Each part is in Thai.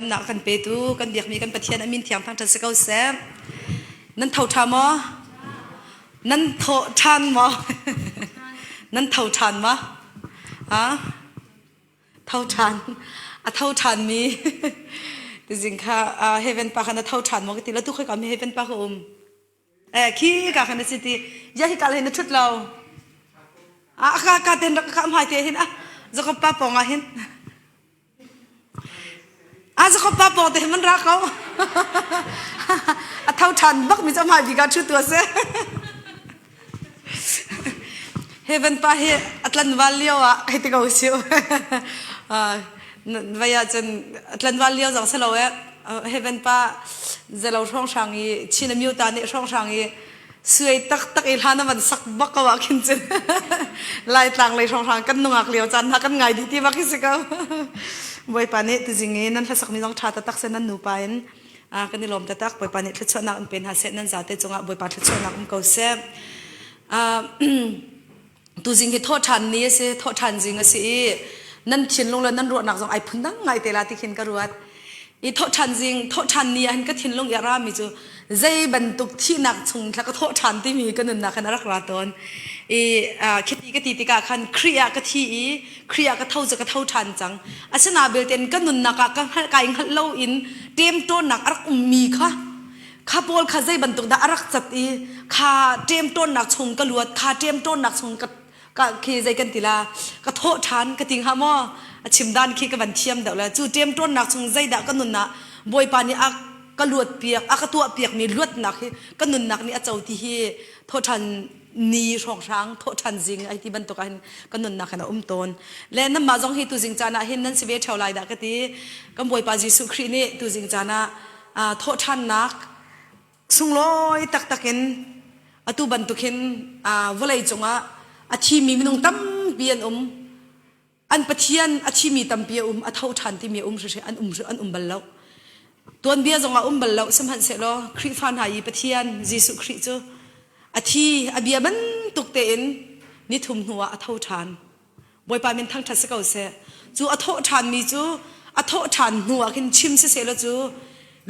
นักกันไปดูกันเดียกมีกันปะเทียนอามินเทียงทางทัศเก้าแสมนั่นเท่าทามอนั่นโถทันมอนั่นเท่าทันมะอ่ะเท่าทันอ่ะเท่าทันมีจริงๆค่ะเฮเวนปากันเท่าทันมอกันทีแล้วทุกคนก็มีเฮเวนปาคุมขี้กันในสิทธิยาฮิการเห็นชุดเราการเต้นข้ามหายเตะเห็นจะก็ป้าปองเห็นจะก็ป้าปองแต่มันรักเขาเท่าทันบักมีจะมาดีกันชุดตัวเสียเฮเวนปาเฮอัตลันวาลีโอให้ติกเอาสิววายจนอัตลันวาลีโอจังเสลาเฮเวนปาจะเราช่องช่างยีชินมิวตานี่ช่องช่างยีสวยตักอีหลานะมันสักบักกว่ากินจนไล่ต่างเลยช่องช่างกันนุ่งอักเลียวจันทักกันไงดีที่บักกิสก้าวบอยปานี่ตัวจริงๆนั่นถ้าสักมีน้องชาตักเส้นนั้นหนูไปกันนี่ลมตักบอยปานี่ทุกช่วงนักเป็นหาเส้นนั้นจะเตจงบอยปาทุกช่วงนักก็เสียตัวจริงที่โทษทันนี้สิโทษทันจริงสินั่นเขียนลงเลยนั่นรวดหนักสองไอ้พึ่งนั่งไงแต่ละที่เขียนกระรวดอีโทษทันจริงโทษทันนี้อันก็เขียนลงยารามีจูใจบรรทุกที่หนักชงแล้วก็โทษทันที่มีก็นั่นนักขนาดรักราตอนคิดก็ตีติกาคันเครียก็ที่เครียก็เท่าจะก็เท่าทันจังอาชนาเบลเตนก็นั่นนักก็กายหัดเล่าอินเตรียมตัวหนักรักมีค่ะข้าบอลข้าใจบรรทุกดารักจัดข้าเตรียมต้นหนักชงกระลวดข้าเตรียมต้นหนักชงก็ขี้ใจกันทีละก็โทษทันก็ทิ้งหาหม้อชิมด้านขี้ก็บันเทียมเดี๋ยวละจู่เตรียมต้นหนักชงใจดาก็นุนนะบอยปานี่ก็ลวดเปียกก็ตัวเปียกมีลวดหนักก็นุนหนักนี่เจ้าที่โทษทันนี่ช่องช้างโทษทันจริงไอ้ที่บรรทุกกันก็นุนหนักนะต้นและนั่นมาจงให้ตัวจริงจานะเห็นนั่นสิเวทเท่าไรดาก็ตีก็บอยปาจิสุครีนี่ตัวจริงจานะโทษทันนักสุงลอยตักเห็นตัวบรรทุกเห็นวลัยจงอาชีมีมินงตั้มเบียนอันปะเทียนอาชีมีตั้มเบียเท่าทันที่มีเฉยอันบัลเลาตัวเบียจงบัลเลาสมหันเสร็จแล้วคริสฟันหายปะเทียนยิสุคริจูอาชีอเบียมันตุกเตนนิทุมหัวเท่าทันบอยปาเป็นทั้งทัศเก่าเสจูเท่าทันมีจูเท่าทันหัวขึ้นชิมเสร็จแล้วจู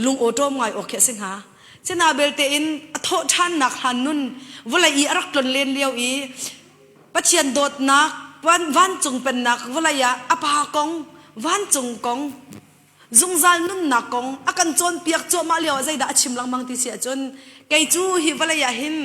ลุงโอโต้ไงโอเคสิงหาเจนาเบลเตอินเท่าทันนักหันนุนวลัยรักตนเลียนเลี้ยวปะเทียนโดดนักวันจงเป็นนักวลัยอปากงวันจงกงจงจันนุนนักกงอากันจนเปียกโจมาเลียวใจด่าชิมลังมังติเสียจนไกจูฮิวลัยหิน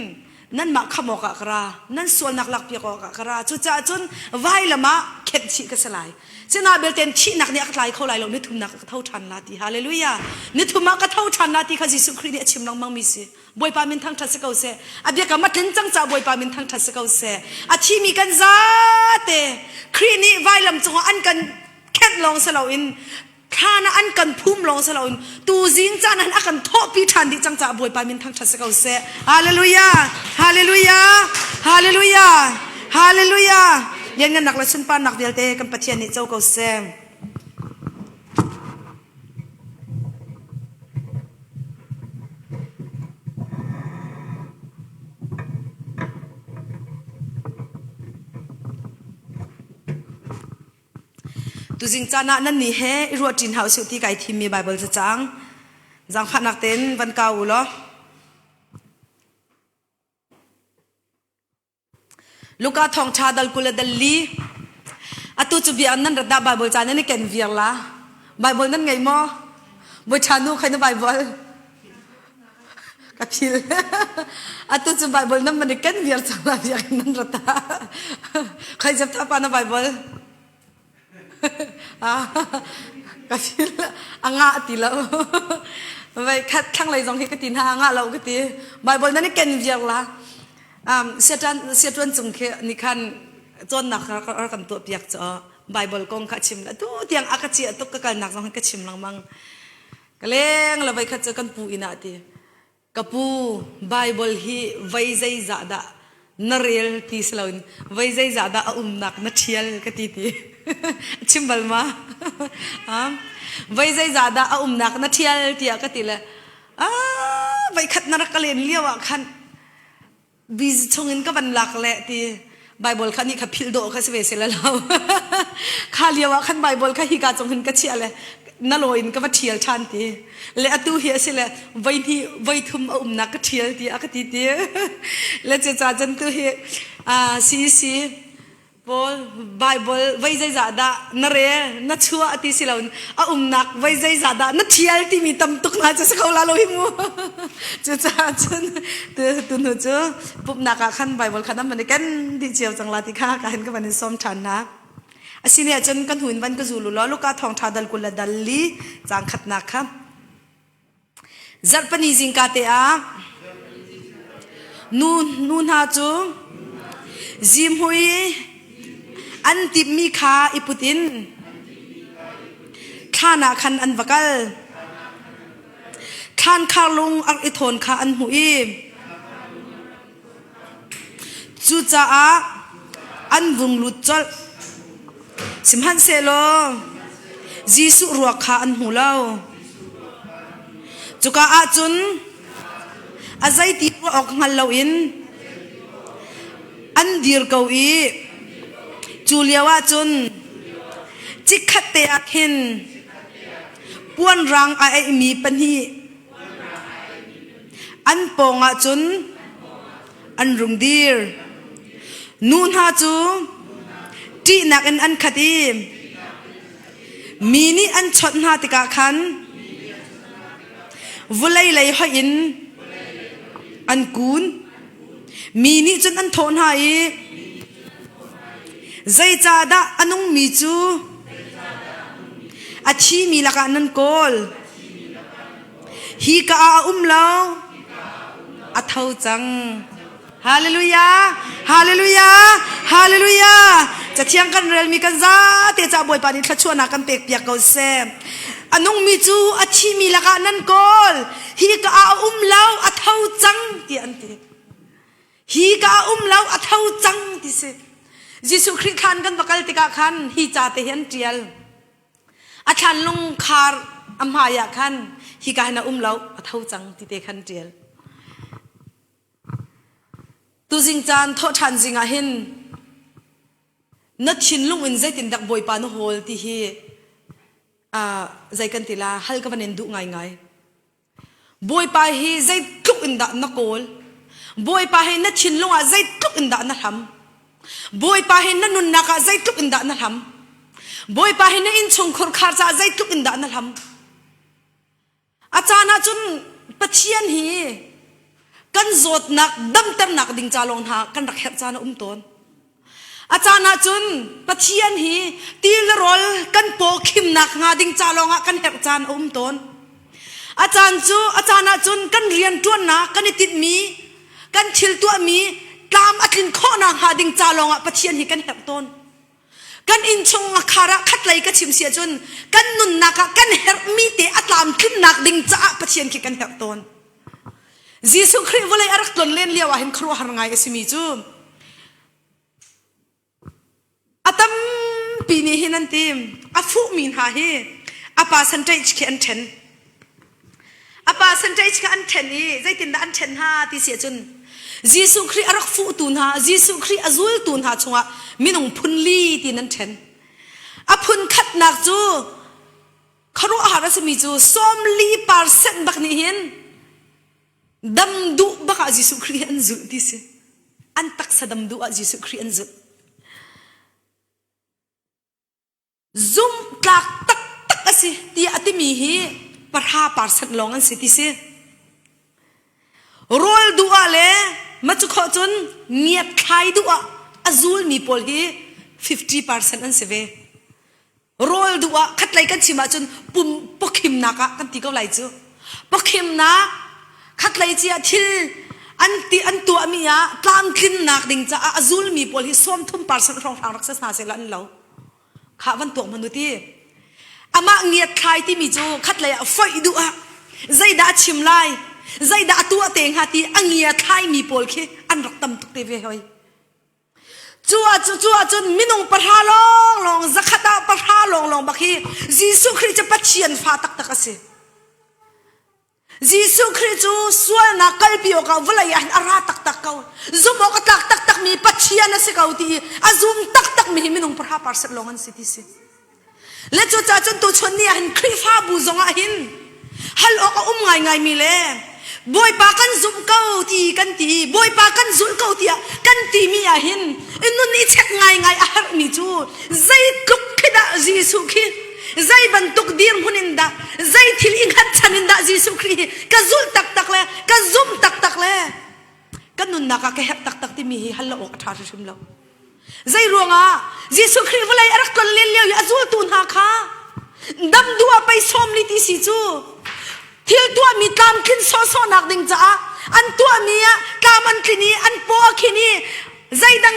นั่นมาขโมกกระนั่นส่วนนักหลักเปียกกระจุจ่าจนไหวละมาเข็ดชีกสลายเจนาเบลเตนชีนักเนี่ยไหลเขาไหลลงนิทุมนักเท่าทันลาติฮาเลลูยานิทุมนักเท่าทันลาติข้าจิสุครีเนี่ยชิมลังมังมิสิบอยปามินทั้งทัศเกาเสอเบียกมัดลิ้นจังจ่าบอยปามินทั้งทัศเกาเสอาชีมีกันซาเตครีนี่ไหวลำจงอันกันแค่ลองสลาวินข้านะอันกันพุ่มลงสลาวินตูจิงจานั้นอันทอปีทันดิจังจ่าบอยปามินทั้งทัศเกาเสฮาเลลูยาฮาเลลูยาฮาเลลูยาฮาเลลูยายังเงินหนักละชุนปานหนักเดียวเตกันปะเทียนนี่เจ้าเกาเสตัวจริงจานะนั่นนี่เฮรัวจินเฮาสุที่ไก่ทีมีไบเบิลจะจังพันนักเต้นวันเก่าเหรอลูกาทองชาดัลกุลดัลลีตุจุบีอันนั้นระดับไบเบิลจานั่นนี่เก่งเวียงละไบเบิลนั่นไงมั้งบุชานุใครนั่นไบเบิลกับพิลตุจุไบเบิลนั่นมันเก่งเวียงจังละเวียงนั่นระดับใครจะทับปานะไบเบิลก็ที่อ่างตีแล้วไปคัดข้างไรจงที่กตินหาอ่างเรากติไบเบิลนั่นนี่เก่งเวียงละเสียจวนจงแค่นิคันจนหนักเรากันตัวเปียกจ่อไบเบิลกงขัดชิมแล้วตัวเตียงอากาศตุกกันหนักจงให้ขัดชิมลังมังก็เล้งเราไปขัดเจอกันปูอินาตีกับปูไบเบิลฮีไว้ใจจ่าดานเรียลตีสลาวินไว้ใจจ่าดาหนักนัดเชียลกติตีชิมบัลมาไว้ใจจ่าดาหนักนัดเชียลตีกติละไปขัดนรกเลียนเลี้ยวขันบิสชงอินก็บันหลักแหละที่ไบเบิลขันนี่ขับพิลโดขับเสวเสร็จแล้วข้าเลี้ยวขันไบเบิลขันฮิกาจงหินก็เชียเลย นั่นลอยน์ก็มาเที่ยวชันทีและตู้เฮียสิแหละไว้ทุ่มนักก็เที่ยวทีอักทีเดียและจะจ่าจันตู้เฮียซีบอลไบเบิลไว้ใจจ่าดานั่นเร่นั่นชัวทีสิเรานักไว้ใจจ่าดานั่นเที่ยวที่มีตำตุกน่าจะสเขาลาโลหิมูจะจ่าจันตัวหนูจ้าปุ๊บนักขันไบเบิลขันนั้นมันกันดีเจียวจังลาติค่ากันก็มันซ้อมชันนะอาศิเนี่ยจนกันหุ่นวันก็จูลุล้อลูกกาทองทาดัลกุลดัลลีจางขัดนักครับจัดปนิจิงกาเตอานูนหาจูจิมหุยอันติมีขาอิปุตินข้านาคันอันวักลข้านข้าลุงอักอิทนข้าอันหุยจูจ้าอันวุงลุดจลสิมหันเซโลจีสุรัวขาอันหูเล่าจุกาอาจุนอาศัยตีรัวออกงันเล่าอินอันดีร์เกาอีจูเลียวาจุนจิกขัดเตะเห็นปวนรังไอมีปัญหีอันปองอาจุนอันรุงดีร์นูนหาจูจีนักอันคดีมีนี่อันชดหาติกาขันวุไลเลยหอินอันกูนมีนี่จนอันทนหายใจจ่าดาอันงมีจูอาชีมีละกันนั่นโกลฮีกาเล่าอัทเท่าจังฮาเลลูยาฮาเลลูยาฮาเลลูยาจะเที่ยงกันเรียลมีกันซาเตจ่าบอยปานิทัชวนักกันเปียกเปียกเกาเซอันนงมีจูอาชีมีละกันนั่นกอลฮีกาเล่าอัทเท่าจังที่อันที่ฮีกาเล่าอัทเท่าจังที่เสยิสุคริสต์ขันกันบักลติกาขันฮีจ่าเตหันเจียลอาชันลงคาร์อัมหายาขันฮีกาหน้าเล่าอัทเท่าจังที่เตขันเจียลตูจิงจานทอชันจิงอาหินนัดชินลุงอินใจตินดักบอยปานโฮลที่ฮีใจกันติลาฮัลกับวันเอ็นดุง่ายบอยปาฮีใจทุกอินดักนักโกลบอยปาฮีนัดชินลุงอาใจทุกอินดักนักทำบอยปาฮีนัดนุนนักใจทุกอินดักนักทำบอยปาฮีนัดอินชงคอร์คาร์ใจทุกอินดักนักทำอาจารย์จุนปัจเจียนฮีกันโจดนักดำเต็มนักดิ่งจาลงหากันรักเห็บจานตนอาจารย์จุนปะเทียนฮีตีลรอลกันโปคิมนักงาดิ่งจาลงหากันเห็บจานตนอาจารย์จุนกันเรียนตัวนักกันติดมีกันชิลตัวมีตามอัดลินข้อนักหาดิ่งจาลงหาปะเทียนฮีกันเห็บตนกันอินชงคาระขัดไหลกันชิมเสียจุนกันนุนนักกันเห็บมีเตะอัตามขึ้นนักดิ่งจ้าปะเทียนฮีกันเห็บตนยิสุคริสต์วลัยอารักตนเล่นเลี้ยวเห็นครัวหางไงก็สิมีจูอาตัมปีนี้เห็นนั่นทีมอาฟูมินหาเฮอาปาสันใจชิคอันเทนอาปาสันใจชิคอันเทนนี่ใจตินดาอันเทนฮาที่เสียจนยิสุคริสต์อารักฟูตุนหายิสุคริสต์อาซุลตุนหาชงะมินงพุนลีที่นั่นเทนอาพุนขัดนักจูครัวอาหารสมีจูส้มลีปาร์เซนบักนี่เห็นดำดุบักอาจิสุครีอันจุดิเสอันตักสะดำดุอาจิสุครีอันจุซุ่มตักสิที่อติมีฮีปะหาปาร์สันลองอันสิติเสโรลดุอาเลมาจุขอจนเงียบคลายดุอาอาซูลมีพอลฮี50%อันเสเวโรลดุอาขัดไหลกันชิมาจนปุ่มปกิมนักกันตีก็ไหลจูปกิมนักขัดไหลเจียทิลอันตัวมีอะตามขึ้นนักดิ่งจะอาซูลมีพอลฮีส้มทุ่มปาร์สันรองทางรักษาเสลันเราข้าวันตัวมนุษย์ที่อามาเงียบคลายที่มีจูขัดไหลไฟดุอาใจด่าชิมไลใจด่าตัวเต็งหาตีอังเงียบคลายมีพอลฮีอันรักตำตุกเตเวหอยจัวจนมินงปะทาลองจะขัดปะทาลองบักฮียิสุคริสต์จะปัจเจียนฟ้าตักเสยิสุคริสต์ส่วนนักกัลปิโอกาวลายอันอาราตักเขาซุมอกตักมีปัจเจียนนะสิเขาที่อาซุมตักมีมินงปะทาปาร์เซลองอันสิที่สิ และจูจ่าจนตัวชนเนี่ยเห็นครีฟ้าบูจงหินฮัลโหลง่ายมีเลยบอยปากันซุ่มเก้าตีกันตีบอยปากันซุ่มเก้าตีกันตีมีหินอินนุนี่เช็คง่ายอาหารนี่จูใจลุกขึ้นได้จีสุขีใจบรรทุกดีร์มุนินดาใจทิลอิงหัดชันินดาจีสุขีกะซุลตักเลยกะซุ่มตักเลยกันนุนนักแค่ตักที่มีฮัลโหลอัฐาชุมเราใจรวงจีสุขีเวลารักกันเลี้ยวอย่าซุลตุนหาค่ะดำดัวไปสมลิติสิจูทิลตัวมีตามขึ้นโซนักดิ่งจ้าอันตัวมีกามันคินีอันโปคินีใจดัง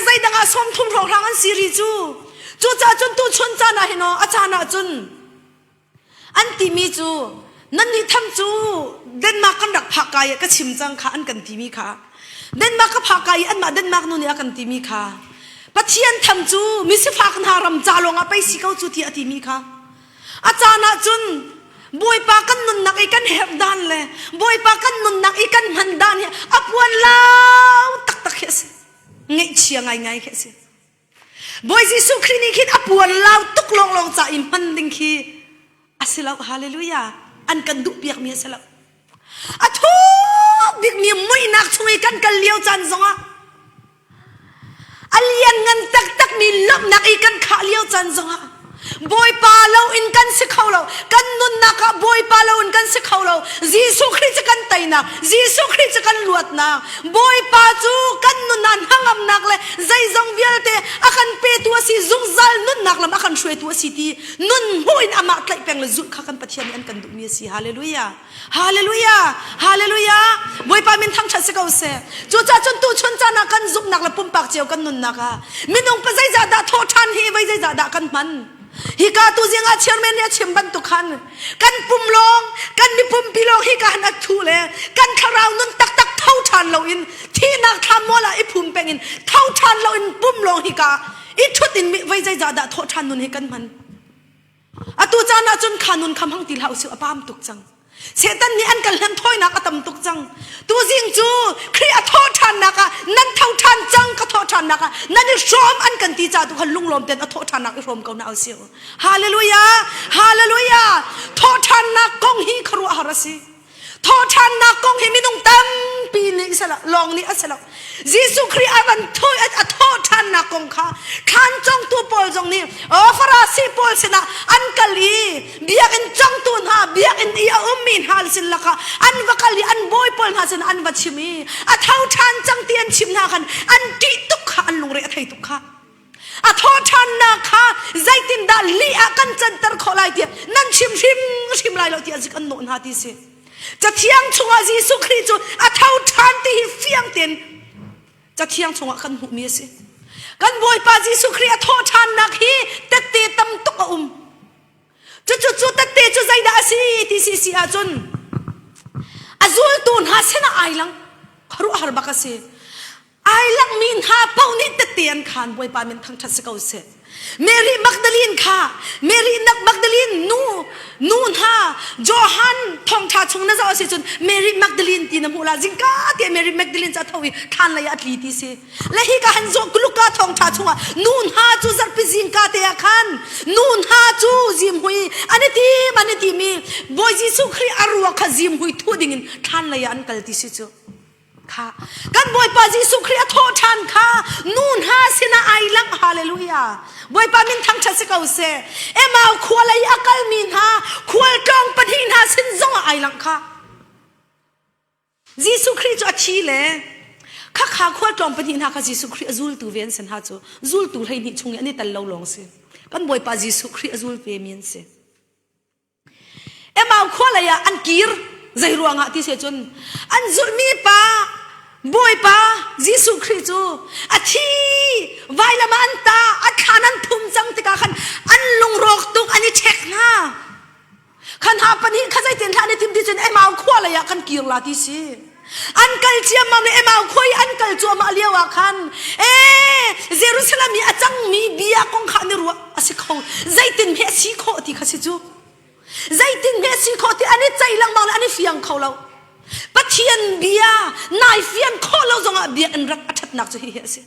สมทุ่มรองรังอันสิริจูจ่าจนตัวชนจานะเห็นอาจารย์จุนอันที่มีจูนั่นนี่ทำจูเดนมาร์กกันรักพักกายก็ชิมจังค่ะอันกันที่มีค่ะเดนมาร์กก็พักกายอันมาเดนมาร์กนู่นนี่กันที่มีค่ะปัจเจียนทำจูมิสิฟักนารำจาลงไปสิเขาจูที่มีค่ะอาจารย์จุนบอยปากันนุนนักอีกันเห็บด้านเลยบอยปากันนุนนักอีกันมันด้านเนี่ยอับวันลาวตักเขสิไงเชียงไงเขสิบอยจิสุครินิคิดอับวันลาวตุกลงจ่าอิมันดิงคีอาศิลาวฮาเลลูยาอันกันดุเปียกเมียศิลาวอะทุกบิกเมียไม่นักช่วยกันเลี้ยวจันทร์ซงอ่ะอัลยันเงินตักมีลบนักอีกันขาเลี้ยวจันทร์ซงอ่ะบอยปาเราอินกันสิเขาเรากันนุนนักบอยปาเราอินกันสิเขาเราจีสุคริจะกันไตนักจีสุคริจะกันลวดนักบอยปาจูกันนุนนันหังอำนักเลยใจจงเบียลเตอากันเปตัวสิจุงซัลนุนนักลำอากันช่วยตัวสิทีนุนหูอินอามาไตเปงเลยจุข้ากันปะเทียนอันกันดุมีสิฮาเลลูยาฮาเลลูยาฮาเลลูยาบอยปามินทั้งชัดสิเขาเสจูจ่าจนตัวชนจานักกันจุกนักละปุ่มปากเจียวกันนุนนักมินงไปใจจ่าดาโทชันฮีไว้ใจจ่าดากันมันฮิกาตุจิงอาเชียร์เมนเนี่ยชิมบันตุขันกันปุ่มลงกันมีปุ่มปีลงฮิกานักทูเลกันคาราวนุนตักเท่าชันเราอินที่นักทำมัวละไอปุ่มเป็งอินเท่าชันเราอินปุ่มลงฮิกาอิชุดอินไว้ใจจ่าดาโทชันนุนฮิกันมันอะตุจานาจุนขานุนคำหังติลาอุสิอปามตุกจังเสตันนี่อันกันเล่นถ้อยนักอตมตุกจังตัวจิงจูครีอโทชันนักนั่นเท่าชันจังก็โทชันนักนั่นนี่ชมอันกันตีจ่าตุขันลุงลมเต็นอโทชันนักชมเขาหน้าเสียวฮาเลลูยาฮาเลลูยาโทชันนักกงฮีครัวฮาราซีโทชันนักกงฮีมินุงตั้มปีนี้สละลองนี้สละจีสุครีอาวันถ้อยอโทชันนักกงค่ะขันจงตัวปอลจงนี้ฟาราซีปอลสินะอันกะลีเบียกินจังตุนฮาเบียกินอีอามินฮาลสินละค่ะอันวกะลีอันบอยปอลฮาสินอันวัชิมีอเท่าชันจังเตียนชิมนากันอันติตุกค่ะอันลงเรอไทยตุกค่ะอโทชันนักค่ะใจตินดาลีอากันจันตร์ขอลายเดียนั่นชิมลายเราเดียจิกันโนนฮาติเสจะเที่ยงชงอาจีสุคริจูอเท่าชันที่เฟียงเตียนจะเที่ยงชงกันหูเมียสิกันบอยปาจีสุครีอโทชันนักฮีเตเตตำตุกจุเตเตจุใจดาสิที่สิอาจุนอาจุลตูนหาเสนาไอลังคารุฮาร์บักเสไอลังมินหาเป้านิเตเตียนขานบอยปามินทั้งทัศกาเสเมรีมักดาลินค่ะเมรีนักมักดาลินนูนฮาโจฮันทองชาชงน่าจะเอาสิจุนเมรีมักดาลินตีน้ำหูลาจิงก้าเตียเมรีมักดาลินจะทวีทานเลยอัตลีตีเสและฮิกาฮันโจกลุกาทองชาชงนูนฮาจูจัดปิจิงก้าเตียขันนูนฮาจูจิมหุยอันนี้ตีมีบอยจิสุครีอารัวขจิมหุยทั่วดิ่งทานเลยอันกัลติสิจูค่ะกันบอยปาจีสุครีอโทชันค่ะนูนฮาสินาไอลังฮาเลลูยาบอยปามินทั้งชัดสกาวเซเอมาขวาเลยอักลมินฮาขวาจองปฏินาสินจงไอลังค่ะจีสุครีจะชีเลข้าขวาจองปฏินาค่ะจีสุครีอจูลตูเวียนสินฮาจูจูลตูให้นิชงยันนี่ตัลลาวลงเซกันบอยปาจีสุครีอจูลเวมีนเซเอมาขวาเลยอันกีร์ใจรวงอ่ะที่เสียจนอันจุลมีป้าบอยป้ายิสุคริสต์อาทีไวละมันตาอัดขานันพุ่มจังติกาขันอันลุงรกตุกอันนี้เช็คนะขันหาปัญหาข้าใจเต็นท่านในทีมที่จนเอ็มเอาขวาเลยอ่ะขันกีฬาที่สิอันกัลเจียมมาเลยเอ็มเอาขวายอันกัลจัวมาเลี้ยวขันเยรูซาเล็มมีอาจังมีเบียกงขันนี่รัวอาศัยเขาใจเต็นเมสิโคที่ข้าศึกใจตินเมสิโคที่อันนี้ใจลังมังอันนี้เฟียงเขาเราปะเทียนเบียนายเฟียนโคเราจงอ่ะเบียนรักอัดนักจะเหี้ยสิ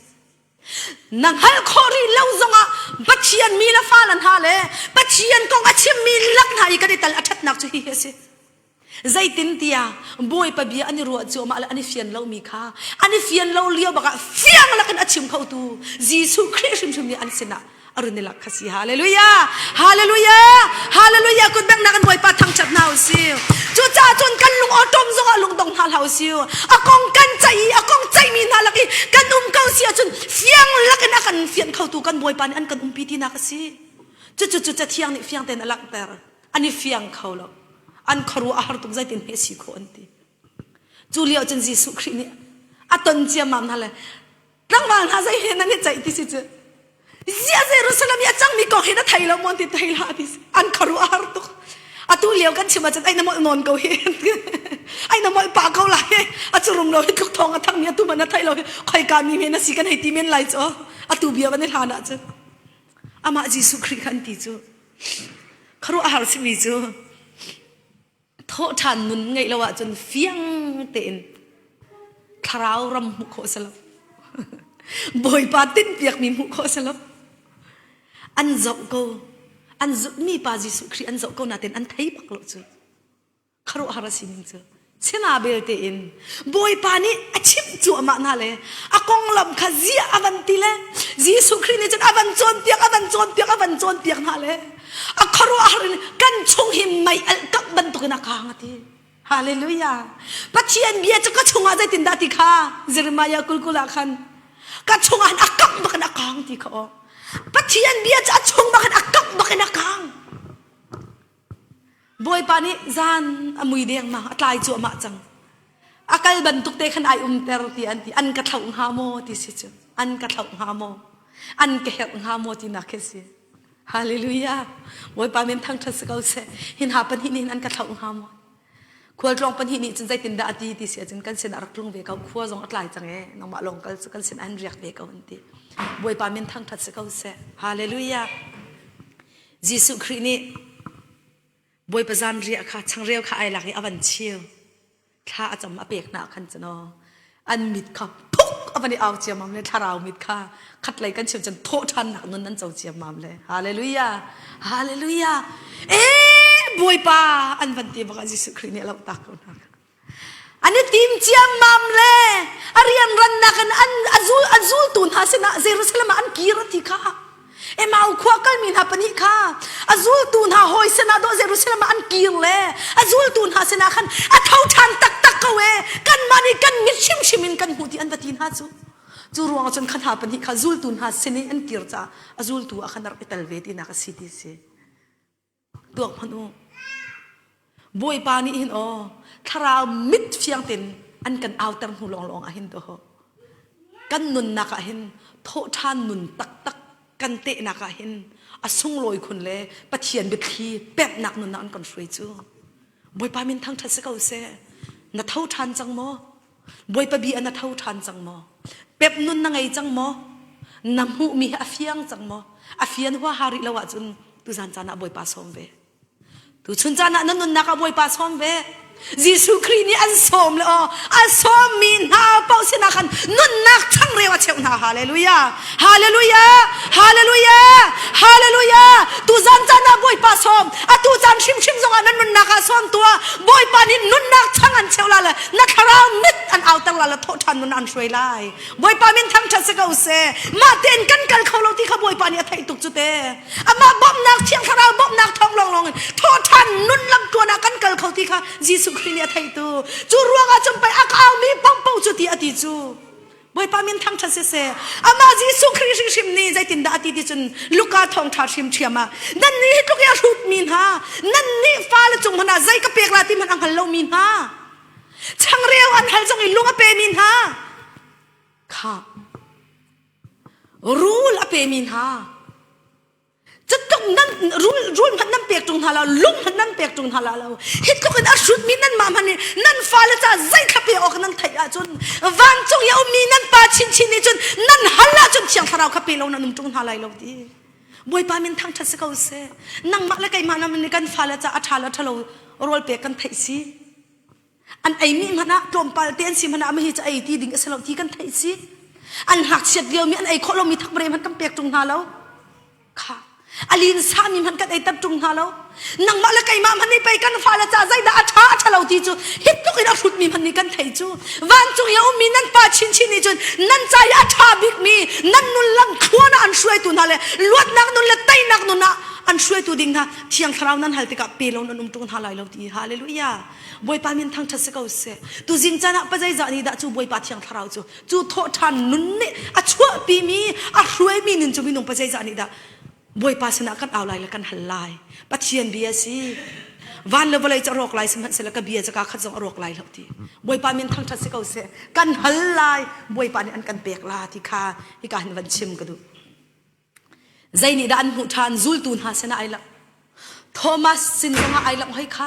nang hal khori lau zonga bachian mi la falan ha le bachian kong achim mi lak na i ka dital athat nak chu hi se zaitin tia boy pa bia ani ro chu ma ani fian lo mi kha ani fian lo lio baka fiang lakan achim khau tu jisu christ shim ni an sina arunila khasi hallelujah hallelujah hallelujah kun bang nakan boy pa thang chat naw si chu cha chun kan lung otom zonga lung dong hal hau si akong kan chai mi na laki kan kau si chun fiang lakan akan fian khau tu kan boy pa ni an kan piti na kasi chu thiang ni fiang ten alak ter ani fiang khau lo an kharu ahar tuk zai tin he si kho anti julia chen jisu khri ni aton chia mam na le rang wang ha zai he na ni chai ti si chu zia jerusalem ya chang mi ko he na thailo mon ti thaila ti an kharu ahar tuk atu leo kan chima chan ai na mo non ko he ai na mo pa ko la he achurum lo he tuk thong athang mi tu man na thailo khoi ka mi me na si kan he ti men lai cho atu bia ban ni hana chu ama jisu khri kan ti chu kharu ahar si mi chu tho than nun ngai lawa chun fiang ten kharau ram mu kho salap boy pa tin piak mi mu kho salap an zau ko an zu mi pa jisu khri an zau ko na ten an thai pak lo chu kharu hara sining chu chena bel te in boy pa ni achim chu ama na le akong lam khazia avanti le jisu khri ni chan avan chon piak na le akharu arin kan chung him mai al kap ban to na ka ngati hallelujah pachian bia cha ka chunga jai tin da ti kha jeremiah kulkula khan ka chunga an akap ba kan akang ti kha pachian bia cha chung ba kan akap ba kan akang boy pani zan amui deng ma atlai chu ma chang akal ban tuk te khan ai ter ti an ka thau ha mo ti si chu an ka thau ha mo an ke hel ha mo ti na ke si hallelujah boy pa men thang thas ka se hin ha pan hin an ka thau ha mo khwal tlong pan hin ni chen zai tin da ti ti se chen kan sen arak tlung ve ka khwa jong atlai chang e nang ma long kal kan sen an riak ve ka un ti boy pa men thang thas ka se hallelujah jisu khri ni boy pazan ria kha changreu kha ai laki avan chiu tha acham apek na khan chano an mit kha phuk avani aw chiam mam le tharau mit kha khat lai kan chiu chan tho than na nun nan chau chiam mam le hallelujah hallelujah boy pa an van ti baka jisu khri ne lo ta ko na ani tim chiam mam le arian ran na kan an azul tun ha sena jerusalem an kira ti kha emau khwa kal min ha pani kha azul tun ha hoi sena do jerusalem an kir le azul tun ha sena khan a thau than tak ka we kan mani kan mit shim kan huti an batin ha chu ruang chon khan ha pani kha zul tun ha sene an kir cha azul tu a khanar etal ve ti na ka city se duak phanu boy pani hin o thara mit fiang tin an kan outer hu long a hin do kan nun na ka hin tho than nun tak kan te na ka hin asung loi khun le pathian be thi pet nak nun an kon free chu boy pa min thang thas ka se na thau than chang mo boy pa bi an na thau than chang mo pep nun na ngai chang mo nam hu mi afiang chang mo afian wa hari lawa chun tu jan chana boy pa som ve tu chun chana nan nun na ka boy pa som ve jisu khri ni an som le a som min ha pau sina khan nun nak thang rewa cheu na hallelujah hallelujah hallelujah hallelujah tu jan chana boy pa som a tu jan shim zong an nun nak a som tua boy pa ni nun nak thang an cheu la la na khara mit an outer la la tho than nun an shrei lai boy pa min thang thas ka use ma ten kan kal kholo ti kha boy pa ni thai tuk chu te ama bom nak thiang khara bom nak thong long tho than nun lam tua na kan kal khoti kha jisu khri ni thai tu chu ruanga chum pai akaw mi pang pau chu ti ati chu boy pa min thang thase se ama jisu khri shim ni zai tin da ati ti chun luka thong tha shim thiama nan ni tuk ya rut min ha nan ni fa la chung hana zai ka pek la ti man ang hal lo min ha chang reu an hal jong i lunga pe min ha kha rule a pe min ha chatok nan rule man nan pek tung hala lung man nan pek tung hala lo hit ko kan ashut min nan ma man nan fa la cha zai kha pe ok nan thai a chun wang chung ya mi nan pa chin ni chun nan hala chun chiang tharau kha pe lo nan num tung halai lo ti boy pa min thang thas ka se nang mak la kai ma nam ni kan fa la cha athala thalo rol pe kan thai si an ai mi mana tom pal ten si mana ma hi cha ai ti ding asalo ti kan thai si อันหักเฉียดเดียวมีอันไอ้โคลมีทักเบรมันกำเปียกตรงหาแล้วค่ะอลินสามีมันกันไอ้ตับตรงหาแล้วนังมาละไก่มามันนี่ไปกันฟ้าละจ่าใจด่าช้าชะเราทีจูฮิตตุกินชุดมีมันนี่กันไทยจูวันจุยเอามีนั่นป้าชินนี่จูนั่นใจอาชาบิกมีนั่นนุนลังขัวน่ะอันช่วยตัวนั่นเลยลวดนักนุนละไตนักนุนน่ะอันช่วยตัวดิ่งนะเที่ยงคราวนั้นหัลติกับปีเรานุ่มตรงหาไหลเราทีฮาเลลูยาบอยปามินทางทัศกเอาเสตัวจริงจันอะปัจจัยจานี่ด่าจูบอยปาเที่ยงคราวจูโทษทันนุนนี่อาช่วยปีมีอาช่วยมีนินจูมีนุ่มปัจจัยจานี่ด่าบอยปาสนะกันเอาไหลละกันหัลไหลปัจเจียนเบียสิวันเลวเลยจะรอกไหลสมัยเสร็จแล้วก็เบียจะกาขัดจงรอกไหลเราทีบอยปามินทางทัศกเอาเสกันหัลไหลบอยปานี่อันกันเปียกลาที่คาที่การวันชิมกันดูใจนี่ด่านหูทานจุลตูนหาสนะไอละโทมัสสินจงไอละให้ค่ะ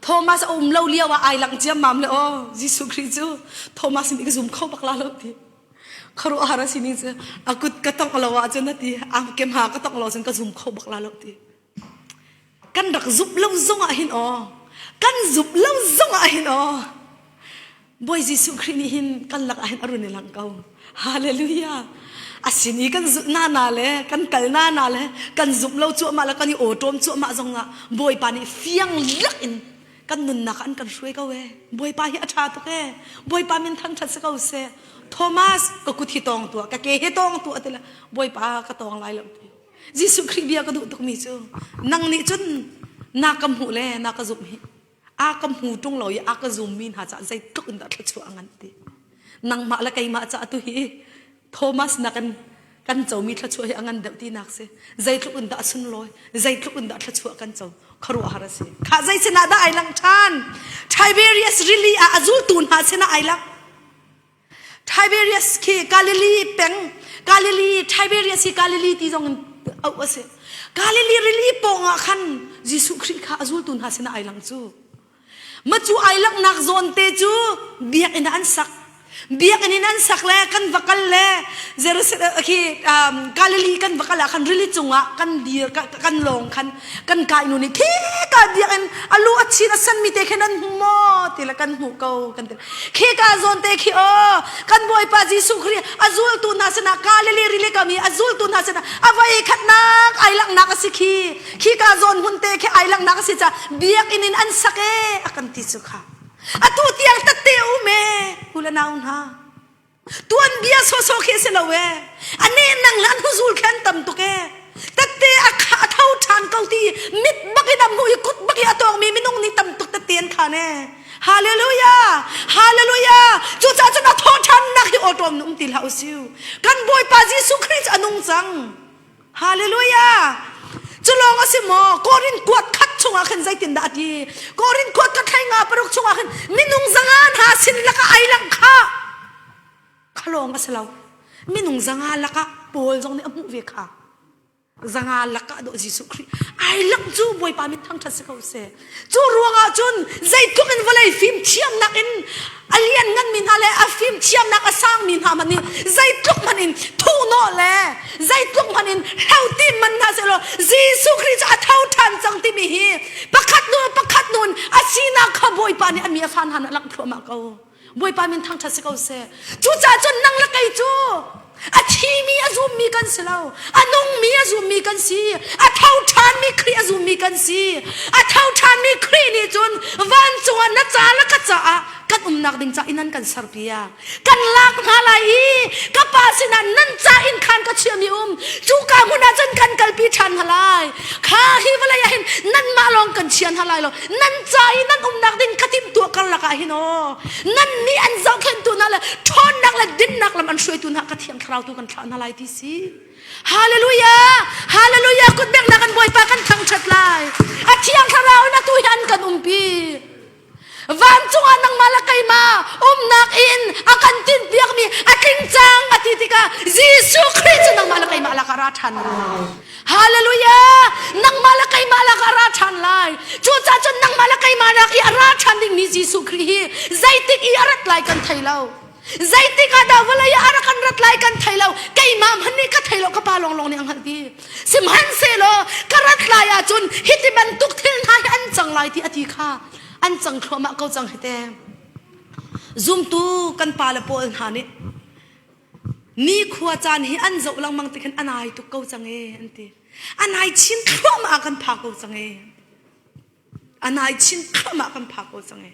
โทมัสอมเล่าเลี้ยวว่าไอหลังเจียมมัมเลยโอ้ยิสุคริสต์โทมัสนี่ก็ซุ่มเข้าบักลาแล้วทีคารุอาราสินี่จะอากุดก็ต้องเล่าว่าจนนาทีอาเกมหาก็ต้องเล่าจนก็ซุ่มเข้าบักลาแล้วทีกันรักซุบเล่าซงอาหินอ๋อกันซุบเล่าซงอาหินอ๋อบอยยิสุคริสต์นี่หินกันรักอาหินอรุณหลังเก่าฮาเลลูยาอาสินีกันจุน่านาเลยกันกัลน่านาเลยกันจุบเล่าจั่วมาแล้วกันนี่โอโตมจั่วมาจงอ่ะบอยปานี่เฟียงลักอินกันนุนนักอันกันช่วยเขาเว้บอยปาฮิอาชาตุกเบอยปามินทังทัศเขาเสโทมัสก็กุธิตองตัวกะเกฮิตองตัวแต่ละบอยปากระตองลายแล้วยิสุคริสต์เบียก็ดูตุกมีจูนังนี่จุนนักกำหูเลยนักกระจุบมีอากำหูตรงเราอย่าอากระจุมมีนหาจะใจตุกอินดัดชัวงันตีนังมาละไกมาจะตุฮีโทมัสนักกันเจ้ามีทัดช่วยอันนั้นเดี๋ยวที่นักเสียใจทุกคนด่าสุนลอยใจทุกคนด่าทัดช่วยกันเจ้าคารุอาราเสียข้าใจเสนาได้ไอลังชานไทเบเรียสริลีอาจูลตูนหาเสนาไอลังไทเบเรียสคีกาลิลีเป็งกาลิลีไทเบเรียสกาลิลีที่ตรงเอาเสียกาลิลีริลีปองอ่ะขันยิสุคริสต์ข้าจูลตูนหาเสนาไอลังจูมาจูไอลังนักโซนเตจูเบียกอินอันสักเบียกอันนี้นั่นสักแลกันวักแลเจรุซาเล็มที่กาลิลีกันวักแลกันริลิจงอ่ะกันเดียกันลงกันกายนู่นนี่ที่กันเดียกันอลูอัดชีนัสันมีเตะแค่นั้นหัวทีละกันหูเกากันที่กันโซนเตะที่กันบอยปาจิสุครีอาจูลตูนาสนะกาลิลีริลิกามีอาจูลตูนาสนะอวัยขัดนักไอลังนักสิที่กันโซนหุ่นเตะที่ไอลังนักสิจ้าเบียกอันนี้อันสักอากันติสุขาatu tiang tate ume ulana unha tuan bia so ke selawe ane nang lan huzul khan tam to ke tate akha thau than kauti mit bakina mu ikut baki atong mi minung ni tam tuk tatien khane hallelujah hallelujah chu cha cha na tho than na ki otom num til hausiu kan boy pa jesu christ anung chang hallelujahจุลองอาศัยมอโกรินกวดคัดชงอาขันใจตินดาดีโกรินกวดคัดให้งาปรุกชงอาขันมินุงจังานหาสินละก็ไอลังค่าขลองอาศัยเรามินุงจังานละก็โปลจงในอมุเวค่ะจังานละก็โดยยิสุคริไอลังจูบอยปามิทั้งทัศเขาเสจูรวงอาจุนใจทุกอินวลัยฟิล์มเทียมนักอินอเลียนงั้นมินฮาเลอฟิล์มเทียมนักอสร้างมินฮามันนี่ใจทุกมันอินทูโนเลใจทุกมันอินเฮาตีมันฮาเซโลยิสุคริสต์อาเท่าทันจังที่มีฮีประคัดนูนอาชีนักขบอยปานี่อันมีฟันหันลักพรมาเกาบอยปามิทั้งทัศเขาเสจูจ่าจนนั่งละไกจูอาชีมีอาจุมมีกันสิเราอานุ่งมีอาจุมมีกันสิอาเท่าทานมีครีอาจุมมีกันสิอาเท่าทานมีครีนี่จนวันจงนัดจ้าละกัจจ้ากันนักดิ่งจ้าอินันกันสารพิยากันลักหาลายกับภาษินันนั่นจ้าอินขันกัจเชียมีจูกามุนาจันกันกัลปีชันหาลายข้าฮิวลายหินนั่นมาลองกันเชียนหาลายโลนั่นจ้าอินันนักดิ่งขัดิมตัวกันละกาหินโอนั่นนี่อันเจ้าเข็นตัวนั่นแหละทอนนักละดินนักละมันช่วยตัวนักกระเทียมเราตัวกันทานอะไรที่สิฮาเลลูยาฮาเลลูยากุดเบงนักกันบอยปากันทั้งชัดลายอาเทียงเรานะตุยันกันปีวันจงอันมาละไกมานักอินอากันตินเบียกมีอากิงจังอาทิติกายิสุคริสต์นังมาละไกมาละกราชันฮาเลลูยานังมาละไกมาละกราชันไลจูจ่าจนนังมาละไกมาละกีอาราชันดิ่งมียิสุคริสต์ใจติกอีอารัตไลกันไทยเราใจติกาดาวลายอารักันรัตไลกันไทยเราไกมาฮันนี่ก็ไทยเราก็ปาลงนี่อังหันดีสิมฮันเซโลกรัตไลอาจุนฮิติบันตุกทิลนายอันจังไลที่อธิคาอันจังครัวมาเกาจังเหตซุมตูกันปาละโปนหานี่ นี่ขวาจานให้อันเจ้าลังมังติกันอันไหนตุกเกาจังเออันตีอันไหนชิ้นข้ามากันพักเกาจังเออันไหนชิ้นข้ามากันพักเกาจังเอ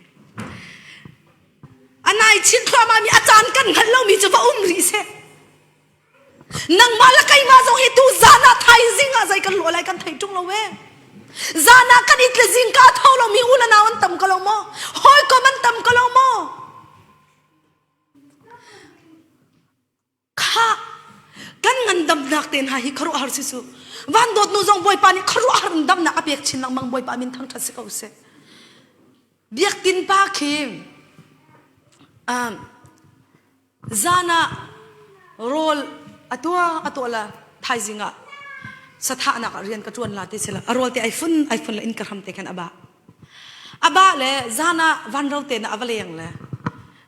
อันไหนชิ้นข้ามามีอาจารย์กันหันเรามีจะว่ารีเซนังมาละใครมาส่งให้ตูซานาไทยซิงอะไรกันหลัวอะไรกันไทยจงเราเว้ซานากันอิตเลซิงกาเท่าเรามีอุลนาวันต่ำก็เราโม่หอยก็มันต่ำก็เราโม่ข้ากันเงินดำหนักเต็นหายครุอาร์ซิสุวันโดดนูจงบอยปานี่ครุอาร์ดำหนักอภิเอกชินนังมังบอยปามินทั้งทัศน์เขาเสเบียกตินปาคิมซานาโรลตัวละไทยจิงะสถานะเรียนกระจวนลาติเสละอรวลที่ไอฟุนละอินกระทำเตกันอบะเลยซานาวันเราเตนะอบะเลยยังเลย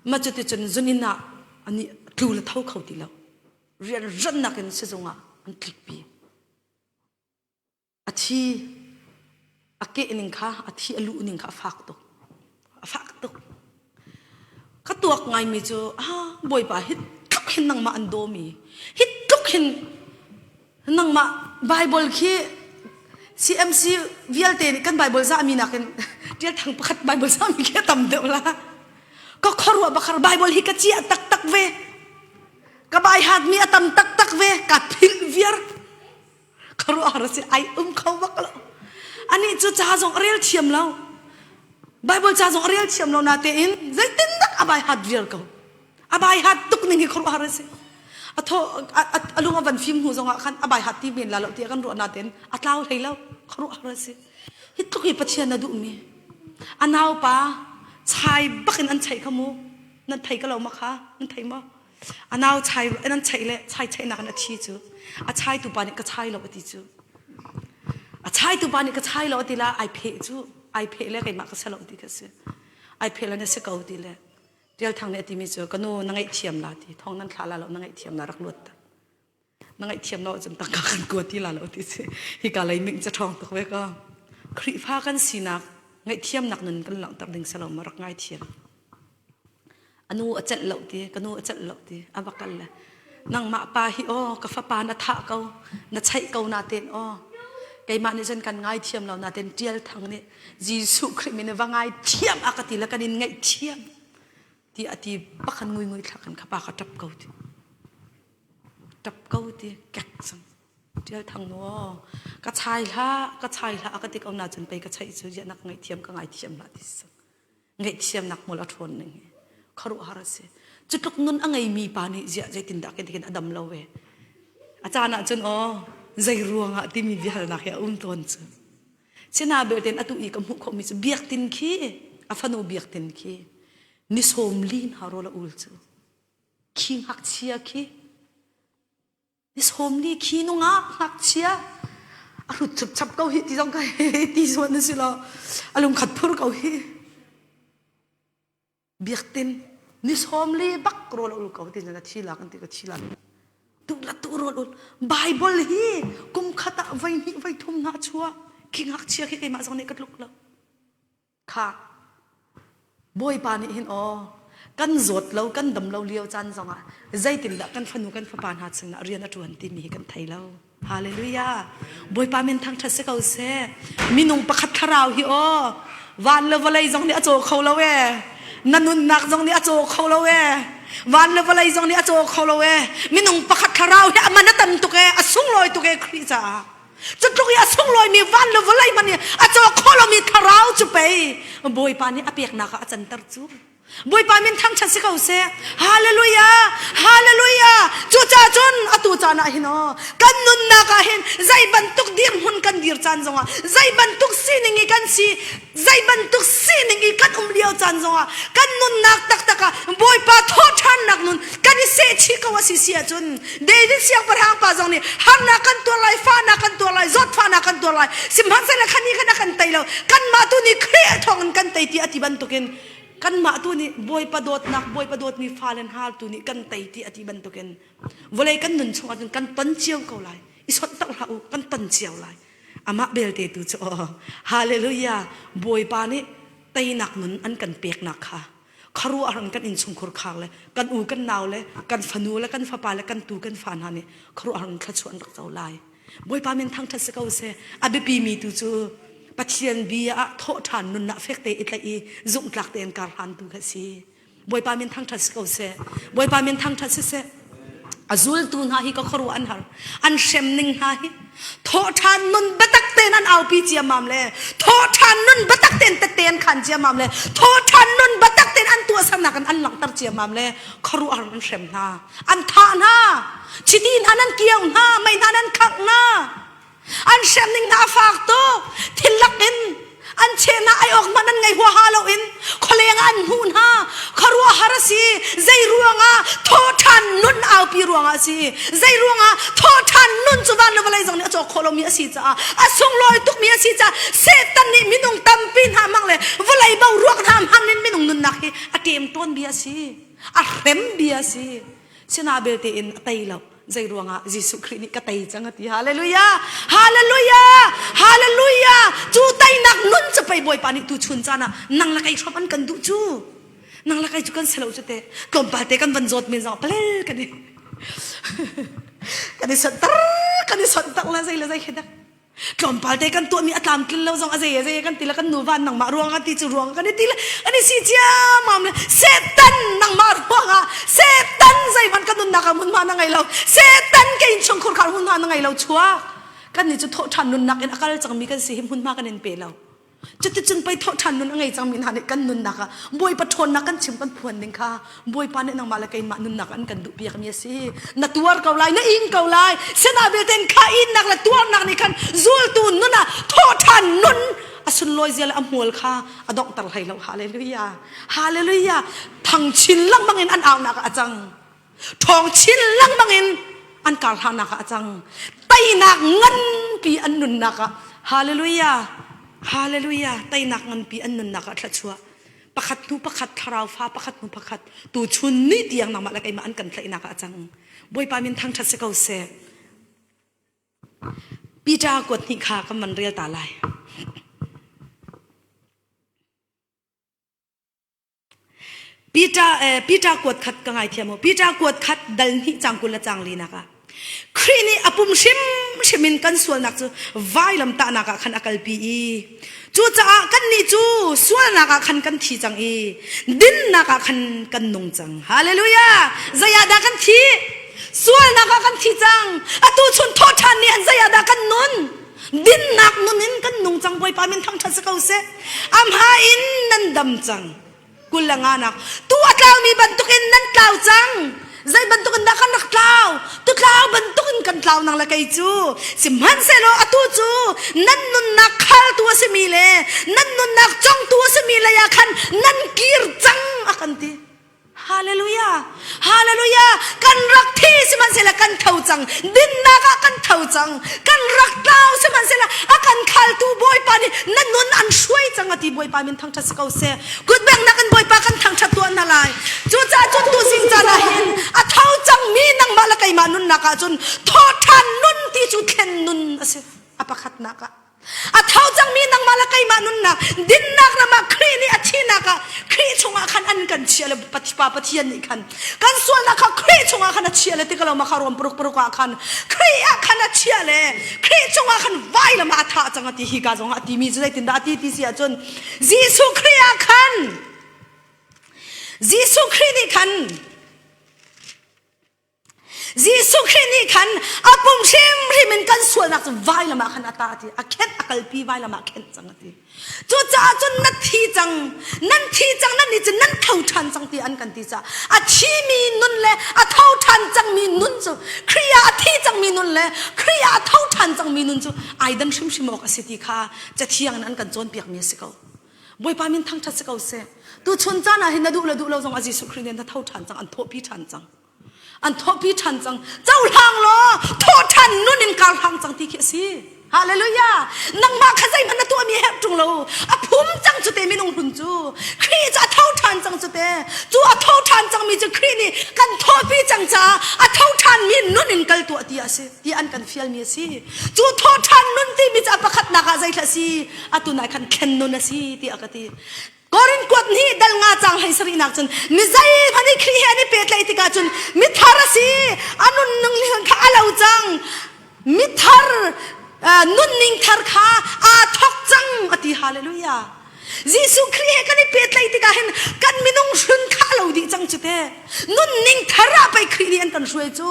มาจุดที่จนจุนินะอันนี้ดูแลเท่าเขาทีแล้วเรียนรันนักกันเสียจงอ่ะอันคลิปปีอาทิอาเกนิงค่ะอาทิอลูนิงค่ะฝากตุกก็ตัวไงมีจูบ่อยป่ะฮิตทุกเห็นนังมาอันโดมีฮิตทุกเห็นนังมาไบเบิลคีCMC วิลเตนกันไบเบิลซามีนักกันเดี๋ยวทางประคัดไบเบิลซามีแค่ตำเดียวละก็ขรัวบักขรไบเบิลฮิกจีตักเวกบายหัดมีอตมตักเวกัดพิลเวียร์ขรัวอะไรสิไอเขาบักแล้วอันนี้จะจ้าจงเรียลเทียมแล้วไบเบิลจ้าจงเรียลเทียมแล้วนาเตอินใจตินนักอบายหัดเวียร์เขาอบายหัดตุกนิ่งขรัวอะไรสิอะทอลุงวันฟิล์มหูจงขันอบายหัดที่เป็นแล้วที่กันรัวนาเตนอัตลาวไทยแล้วขรัวอะไรสิฮิตตุกฮิปัจเจียนดูมีอันเอาป่ะชายบักอันใช้ขโมนั่นไทยก็เรามาค่ะนั่นไทยมาอันเอาชายนั่นใช้เลยชายนักนักชีจูอาชายตุปานี่ก็ชายเราอดีจูอาชายตุปานี่ก็ชายเราอดีละไอเพจูไอเพเลยใครมาก็สลับดีกันสิไอเพแล้วเนี่ยสกัดดีเลยเดี๋ยวทางเนี่ยที่มีจูก็นู่นนั่งไอเทียมลาทีท้องนั้นขาลาเรานั่งไอเทียมลารักลวดนั่งไอเทียมเราจนตั้งกันกวดที่ลาเราที่สิฮิกาเลยมิงจะท้องตัวไว้ก็ครีฟ้ากันสีนักไงเทียมนักนั้นกันหลังตัดดึงสลับมารักไงเทียมอนุอาจารย์เหล่าดีก็นู่อาจารย์เหล่าดีอาบักกันเลยนั่งมาปาฮิโอกับฟ้าปานาทะเขานาใช้เขานาเตนไก่มาในฉันกันไงเทียมเรานาเตนเจียลทางนี้จีสุคริมินว่าไงเทียมอากาศละกันไงเทียมที่อธิปักขันงุยทักกันข้าปากจับเขาที่แก๊กสังเจียลทางนู้กระชายละอากาศเอานาจนไปกระชายสุดยนักไงเทียมก็ไงเทียมละที่สังไงเทียมนักมูลทนหนึ่งขรุหาร์เสจุดตกนุนอังไงมีปานิเจใจตินดักกันอดัมเลวอาจารย์จนใจรัวงะที่มีวิหารนักยาตนจนเช่นอาเบลเตนอตุอีกับมุขมิสเบียกตินขี้อาฟานูเบียกตินขี้นิสโฮมลีนฮารอลอุลจูขี้หักเชียขี้นิสโฮมลีขี้นุงหักเชียอารุจับเกาหิที่ต้องไงที่ส่วนนั้นสิละอารมณ์ขัดพูดเกาหิเบียกตินนิสโฮมลีบักโรลอุลเกาหิที่นั่นชีลักอันที่ก็ชีลักตุโรลอุลไบเบิลฮีกุมขัดไว้นี่ไว้ทุ่มนาชัวขี้หักเชียขี้ไอ้มาสังเนกัดลุกแล้วค่ะบ่อยปานี่เห็นกันจดเรากันดำเราเลี้ยวจันทร์จังใจตินดักกันฟันูกันฟ้าปานหัดสังนะเรียนจวนที่มีกันไทยเราฮาเลลูยาบ่อยปาเมนทางทัศน์เขาเสมีนุ่งประคัดคาราวฮิวันเลวอะไรจังนี่อโจเขาละเวนันนุนนักจังนี่อโจเขาละเววันเลวอะไรจังนี่อโจเขาละเวมีนุ่งประคัดคาราวเฮมันนั่นตุกอสุงลอยตุกคริจ้าจะตุกอสุงลอยมีวันเลวอะไรมันเนี่ยอโจเขาละมีคาราวจุไปบ่อยปานี่อเปียกนักอาจารย์ตรจูบ่อยปามินทั้งชัดสิเขาเสฮาเลลูยาจูจ่าจุนอตูจานะหินกันนุนนักหินใจบันทุกดิมหุนกันดิรจันจงใจบันทุกสิ่งกันสิใจบันทุกสิ่งกันเลี้ยวจันจงกันนุนนักตักบ่อยปาทอดทันนักนุนกันเสชิกว่าสิเสียจุนเดวิดเสียงประหางปาจงนี่หันนักกันตัวไรฟ้านักกันตัวไรจดฟ้านักกันตัวไรสิมหันเสละขันนี้กันไตแล้วกันมาตัวนี้เครียดทองกันไตที่อธิบันตุกินกันมาตัวนี้บอยประโดดนักบอยประโดดมีฟ้าเลนฮาลตัวนี้กันไตที่อธิบันตุกินวันเลยกันนุนชงอันกันตันเจียวเขาเลยอิสระตั้งเรากันตันเจียวเลยอามาเบลเตตุจฮาเลลูยาบอยปานี่ไตนักนุนอันกันเปียกนักค่ะ คารุอารันกันอินชุงคุรขางเลยกันอูกันนาวเลยกันฟนูและกันฟ้าปาและกันตูกันฟานฮานี่คารุอารันขัดชวนรักเจ้าลายบอยปามินทั้งทัศกัวเสอเบปีมีตูจูปัจเจียนบีอะโทษฐานนุนนักเฟกเตอิตไลจุงหลักเตียนการหันตูกันสิบอยปามินทั้งทัศกัวเสบอยปามินทั้งทัศเสอาจุลตูนฮาฮิก็คารุอันฮาร์อันเชมนิงฮาฮิโทษฐานนุนบัตักเตนันเอาปีเจียมามเลยโทษฐานนุนบัตักเตนเตนขันเจียมามเลยโทษฐานนุนบัตักเตนอันตัวสนักอันหลังตัดเจียมามเลยคารุอารันเชมนาอันทานาชิดีนนั้นเกี่ยวนาไม่นั้นขักนาอันเชมนิงนาฝากโตทิลลักอินอันเชนาไอออกมานั้นไงหัวฮาโลอินคนเลงอันหูนาคารัวฮาราซีใจรัวงาโททันนุนเอาปีรัวงาซีใจรัวงาโททันนุนจุบันเลวอะไรจังเนี่ยจอกโคลมีอาศิจ้าอาส่งลอยตุกมีอาศิจ้าเซตันนี่มินุงตัมปินหามังเลวอะไรเบารวกทำหันนินมินุงนุนนักฮีอาเกมต้นบีอาซีอาเร็มบีอาซีเชนาเบลเตอินไตเลวใจรัวงายิสุครินิกไตจังตีฮาเลลูยาฮาเลลูยาฮาเลลูยาจูไตนักนุนจะไปบ่อยปานิตูชุนจานะนังละไกชอบอันกันดูจูนังละไกจูกันเสลาจุเตกลมปาเตกันวันจดมีจังเปล่ากันดิกันดิสันตักละใจละใจเห็นดักกลมปาเตกันตัวมีอัตลามกินแล้วจังอาเจกันตีละกันนูวันนังมารวงกันตีจูรวงกันตีละอันนี้สิจ้ามามเลยเซตันนังมารวงอ่ะเซตันใจมันกันนุนนักมุนมานังไงเราเซตันแกอินชงคนขามุนมานังไงเราชัวกันนี่จะโทษทันนุนนักอินอาการจังมีกันสิมุนมากันเอ็นเปล่าจะติดจนไปโทษทันนุนไงจังมีนันกันนุนนักอ่ะบวยปะทนนักกันชิมกันพวนหนึ่งค่ะบวยปานเนี่ยนังมาละกันมานุนนักอันกันดุเปียกมีสินัตัวเกาไลนัอิงเกาไลเสนาเบเตนข้าอินนักละตัวนักนี่กันจูลตูนนุนน่ะโทษทันนุนอสุนลอยเสียละอัมหัวค่ะอดอกตะไลเราฮาเลลูยาฮาเลลูยาทั้งชินลังบังอินอันเอานักอาจังทองชินลังบังอินอันการหานักอาจังไตนักเงินปีอันนุนนักฮาเลลูยาฮาเลลูยาไตนักเงินปีอันนุนนักทัดชัวประคัดนูประคัดทาราวฟ้าประคัดนูประคัดตูชุนนี่เตียงนักมาละไกมาอันกันไตนักอาจังบอยปามินทั้งทัดเสกเอาเสปีจากดนิขากับมันเรียลตาลายปีจากวดขัดกังไงเทียมปีจากวดขัดดัลนี่จังกุลจังลีนะคะครีนี่อปุ่มชิมินกันส่วนนักจูไวลำตานักขันอากาลปีจูจ้ากันนี่จูส่วนนักขันกันทีจังดินนักขันกันนงจังฮาเลลูยาใจยาดากันทีส่วนนักขันทีจังอตูชุนโทษทันเนี่ยใจยาดากันนุนดินนักนุนินกันนงจังบอยปามินทั้งทัศกเอาเสอัมหาอินนันดำจังกุลงานักตัวกล่าวมีบรรทุกินนั่นกล่าวจังใจบรรทุกินนักขันนักกล่าวตัวกล่าวบรรทุกินกันกล่าวนังละไกจูสิมันเซโลอตูจูนั่นนุนนักขัลตัวสมีเลนั่นนุนนักจ้องตัวสมีเลยคันนั่นกีรจังอากันทีฮาเลลูยาฮาเลลูยากันรักที่สิมันเสละกันเท่าจังดินนักกันเท่าจังกันรักเราสิมันเสละอากันขัลตัวบอยปานี่นั่นนุนอันช่วยจังอติบอยปามินทั้งทัศกเอาเสกุดแบงนักกันบอยปากันทั้งชัดตัวนั่นเลยจูจ้าจนตัวสิงจานาเห็นอาเท่าจังมีนังมาละไกมานุนนักจนโทษทันนุนที่จุดเข็นนุนอาเสอปะขัดนักอาเท่าจังมีนังมาละไกมานุนนักดินนักละมาครีนี่อาชีนักครีชงอาคันอันกันเชียร์ปฏิปาปฏิยันนี่คันกันส่วนนักครีชงอาคันเชียร์เลยที่เรามาคารวมปรุกอาคันครีอาคันเชียร์เลยครีชงอาคันไว้ละมาท่าจังอติฮิกาจังอติมีจุดตินดาติที่เสียจนยิสุครีอาคันยิสุครีนี่คันยิสุครินี่ขันอาปุ่มชิมริมันกันส่วนนักจะไว้ละมาขันอาตาทีอาเข็นอากาลปีไว้ละมาเข็นจังทีจูจ้าจนนัททีจังนั่นทีจังนั่นนี่จะนั่นเท่าทันจังทีอันกันทีจ้าอาชีมีนุนเลยอาเท่าทันจังมีนุนจูครียาทีจังมีนุนเลยครียาเท่าทันจังมีนุนจูไอ้ดันชิมออกสิทีค่ะจะเที่ยงนั้นกันจนเปียกมีสิเขาบอยปามินทั้งทัศกเอาเสตัวชนจ้าน่ะเห็นดูเราจังอาจิสุคริเนนเท่าทันจังอันโทพีทันจังอันทบพี่ทันจังเจ้าทางล้อโทษทันนุ่นนินการทางจังที่เขียสิฮาเลลูยานังมาขใจมันตัวมีแหบจงเราอภูมิจังจุเตมีนงหุ่นจูครีจะเท่าทันจังจุเตจูอเท่าทันจังมีจะครีนี่กันโทษพี่จังจ้าอเท่าทันมีนุ่นนินกัลตัวที่อาศัยที่อันกันเฟียลมีสิจูโทษทันนุ่นที่มีจะประคัดนักใจละสิอตุนายคันเข็นนุ่นสิที่อากาศกอรินกวดนี้ดัลงาจังให้ สรีนักจนมิใจพันธุ์ครีเฮนี่เป็ดเลยติกาจนมิทารสีอันนุ่นนึงเลี้ยงข้าเราจังมิทารนุ่นนิ่งทารข้าอาทอกจังอธิฮาเลลูยายิสุครีเฮกันนี่เป็ดเลยติกาเห็นกันมินุ่งชุนข้าเราดีจังจุดเอนุ่นนิ่งทาราไปครีเรียนกันช่วยจู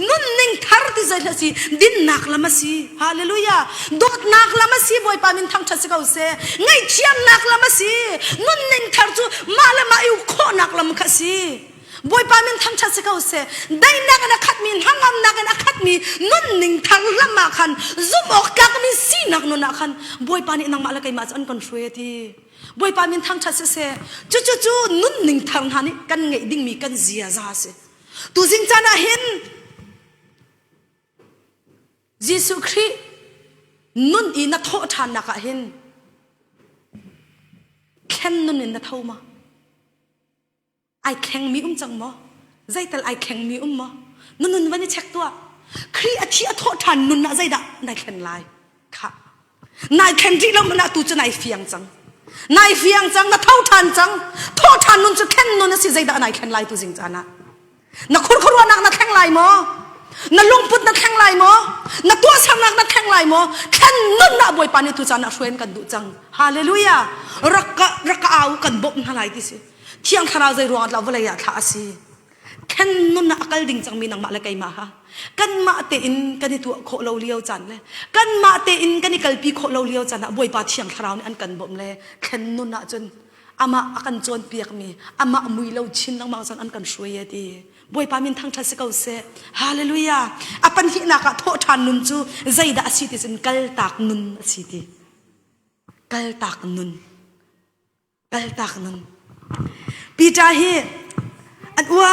นุ่นนิ่งทาร์ติใจละสิดินนักละมาสิฮาเลลูยาดอดนักละมาสิบ่อยปามินทั้งชัดสิเขาเสไงเชียมนักละมาสินุ่นนิ่งทาร์จูมาละมาอยู่โคนักละมาสิบ่อยปามินทั้งชัดสิเขาเสได้นักนะขัดมินหังงนักนะขัดมีนุ่นนิ่งทาร์ละมาขันซุบออกกักมีสีนักนุ่นนักขันบ่อยปานี่นังมาละไกมาจันกันช่วยทีบ่อยปามินทั้งชัดเสจู่นุ่นนิ่งทาร์หันนี่กันไงดิ่งมีกันเสียซาเสตูจิงจานะเห็นยิสุครีนุ่นอีนัทโททานนักเห็นแค่นุ่นอินนัทเท่ามาไอแข็งมีจังมั้ใจแต่ไอแข็งมีมั้นุ่นวันนี้เช็คตัวครีอาทิอโททานนุ่นน่ะใจด่านายแข็งลายค่ะนายแข็งที่เรามันน่ะตูจะนายเฟียงจังนายเฟียงจังนัทเท่าทานจังโททานนุ่นจะแข็งนุ่นน่ะสิใจด่านายแข็งลายตูจิงจานะนักคนเขาว่านักแข็งลายมั้นักลงพุทธนักแข่งลายมั้นักตัวช่างนักแข่งลายมั้แค่นุ่นน่ะบ่อยปานิตุจานักช่วยกันดูจังฮาเลลูยารักเอากันบ่มหลายที่สิเที่ยงคราวใจรวงเราเวลาอยากท้าสิแค่นุ่นน่ะกัลดิ่งจังมีนังมาละไกมาฮะกันมาเตอินกันที่ตัวโคเราเลี้ยวจันเลยกันมาเตอินกันที่กัลปีโคเราเลี้ยวจันนะบ่อยปาเที่ยงคราวนี่อันกันบ่มเลยแค่นุ่นน่ะจนอามาอากันจนเปียกมีอามามุยเราชินนังมาจันอันกันช่วยดีบ่อยปามินทั้งทัศเขาเสฮาเลลูยาอปันหินักโทษทานนุนจูใจด่าสิติสินกัลตากนุนสิติกัลตากนุนปีจาเฮอันว่า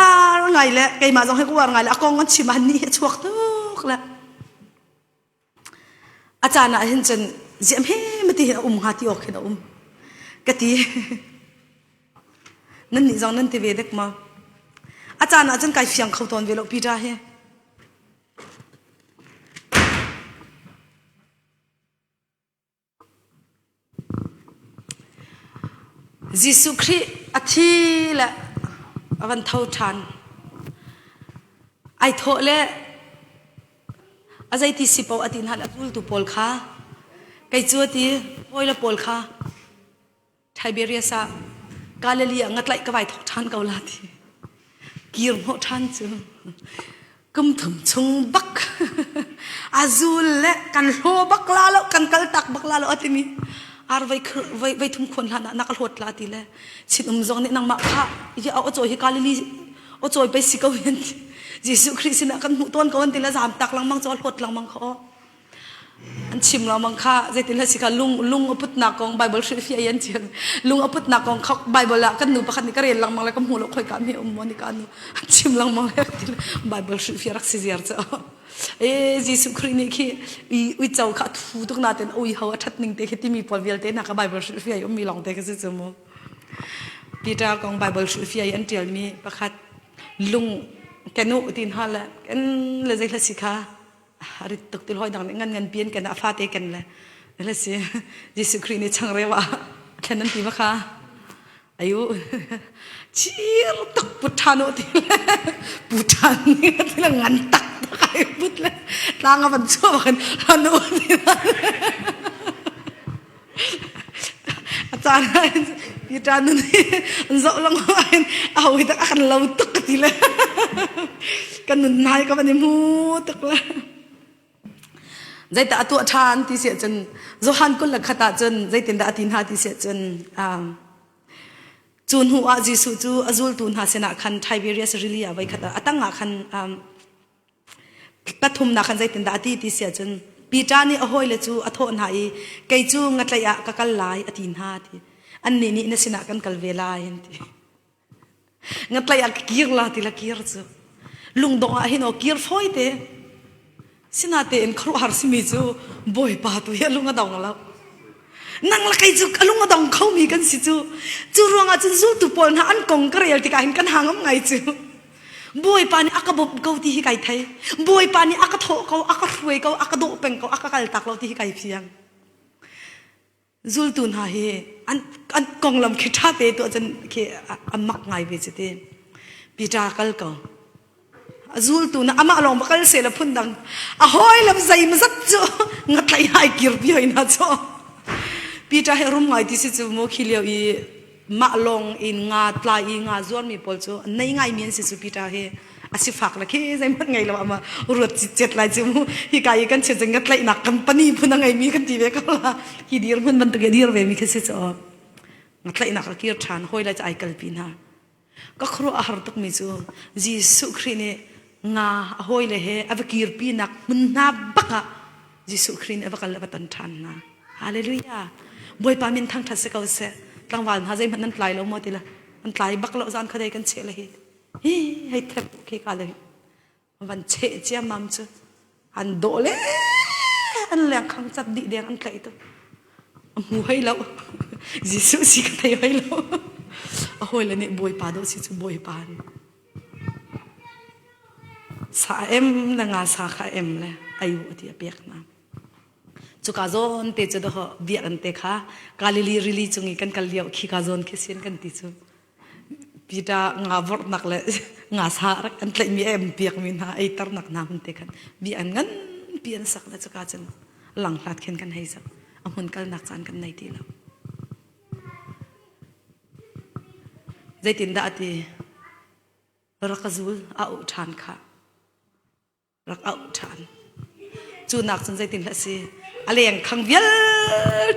ไงแหละไกมาจงให้กูว่าไงแหละกองกันชิมันนี่ชวกทุกละอาจารย์น่ะเห็นจนเจียมเฮไม่ตีเห็นหาที่ออกเห็นกะตีนั่นนี่จงนั่นที่เวเด็กมาอาจารย์อาจารย์ไก่เฟียงเขาตอนเวลาปีจาเฮยิสุคริอาทิละวันเท่าทันไอโทเลอาใจที่สิบเอาอตินหัดอุลตุปอลค่ะไก่จัวตีโอยละปอลค่ะไทเบเรียสกาเลเลียงัดไหลกระบายทอกทันเกาลาทีกีร์โหทันจูกุมถุมชงบักอาซูลเละกันโลบักลาแล้วกันกัลตักบักลาแล้วอติมีอาร์ไว้ทุ่มคนละนักหดลาตีเลยชิดจงเนี่ยนางมาค่ะยี่เอาโจยให้กาลิลีเอาโจยไปสิกเวนยิสุคริสต์นะกันหมู่ต้นกวนตีละสามตักลังมังจอลหดลังมังเขาอันชิมลังมังค่ะใจตีละสิกาลุงเอาพุทธนักของไบเบิลชื่อฟิยันเจียงลุงเอาพุทธนักของเขาไบเบิลละกันหนูประคันนี่ก็เรียนลังมังแล้วก็หัวเราคอยการมีมันนี่กันหนูชิมลังมังแล้วตีละไบเบิลชื่อฟิรักซิเซียร์เจ้ายิสุคริสต์นี่คือวิจารณ์ขัดฟูทุกนาทีอุ้ยเขาทัดนิ่งเตะที่มีพอลวิลเตนักไบเบิลชื่อฟิยันมีลองเตะก็จะมั้งปีตาของไบเบิลชื่อฟิยันเจียงมีประคัดลุงแกนุตินฮาละกันเลยใจละสิค่ะอาริตุกติลหอยดังเงินเปลี่ยนกันอาฟาเตกันเลยละสิยิสุคริสต์นี่ช่างเร็วแค่นั้นตีมะค่ะอายุชีรตักพุทธานุติพุทธานี่ที่ละงันตักใครพุทธเลยร่างมันชั่วกันฮานุติอาจารย์พี่จานุนี่จะลองให้เอาไว้ตักกันเราตักทีละกันนุนนายก็มันมูตักละใจแต่ตัวทานที่เสียจนโจฮันกุลละขตาจนใจเต็มดาตินหาที่เสียจนจูนหัวจิสุจูอจูลตูนหาเสนาคันไทเบเรียสริลียไว้ขตาตั้งคันปฐุมนาคันใจเต็มดาที่เสียจนปีจานี่อโหยเลยจูอโทนหายไกจูงัดระยะกักลายอตินหาที่อันนี้นี่นเสนากันกัลเวลาเห็นที่งัดระยะกีร์ลาที่ละกีร์จูลุงดงอาหินอกีร์ฟอยเตสินาเตนครัวหาสิมิจูบ่อยปาตุยลุงดงแล้วนั่งละไกจูลุงดงเขามีกันสิจูรวงอาจจะสู้ตุปอนหาอันกงกระเรียลที่การกันหางไงจูบ่อยปานี่อากาบบเกาที่ไก่ไทยบ่อยปานี่อากาโถเขาอากาถวยเขาอากาโดเป็นเขาอากากัลตักเราที่ไก่เพียง zul tun ha he an konglam khi tha te to chen ke amak ngai be chete pita kal ko azul tun ama long bakal se la phundang a hoi lam zai ma zat cho ngatlai hai kir pi hoina cho pita he rum ngai ti si chu mo khilio I ma long in nga tla I nga zon mi pol cho nei ngai mien si chu pita he asi fak la ke zai mat ngai lo ama rut chet lai chu hi kai kan che jeng ngatlai nak company phuna ngai mi kan ti ve ka la hi dir mun ban te dir ve mi ke se cho ngatlai nak la kir than hoi la ai kal pin ha ka khro a har tuk mi chu jisu khrine nga hoi le he avakir pi nak mun na baka jisu khrine avakal batan than na hallelujah boy pa min thang thas se ka se tlangwal ha jai man nan tlai lo mo ti la an tlai bak lo zan khadai kan che la hi hei thep ke ka le van che che mam chu an do le an leng khang chat di deng an tlai to mu hei lo jisu si ka thai hei lo a hoi la ne boy pa do si chu boy pa ni sa em la nga sa kha em le ayu ti apek na chu ka zon te chu do bia an te kha kalili rili chungi kan kal liao khi ka zon ke sin kan ti chu pita nga vor nak le nga sa rak an tlai mi em piak min ha ai tar nak na hun te khan bi an ngan pian sak la chu ka chen lang hlat khen kan hei sak amun kal nak chan kan nei ti lo zaitin da ati rakazul a u than kha rak a u than chu nak chan zaitin la si aleng khang vial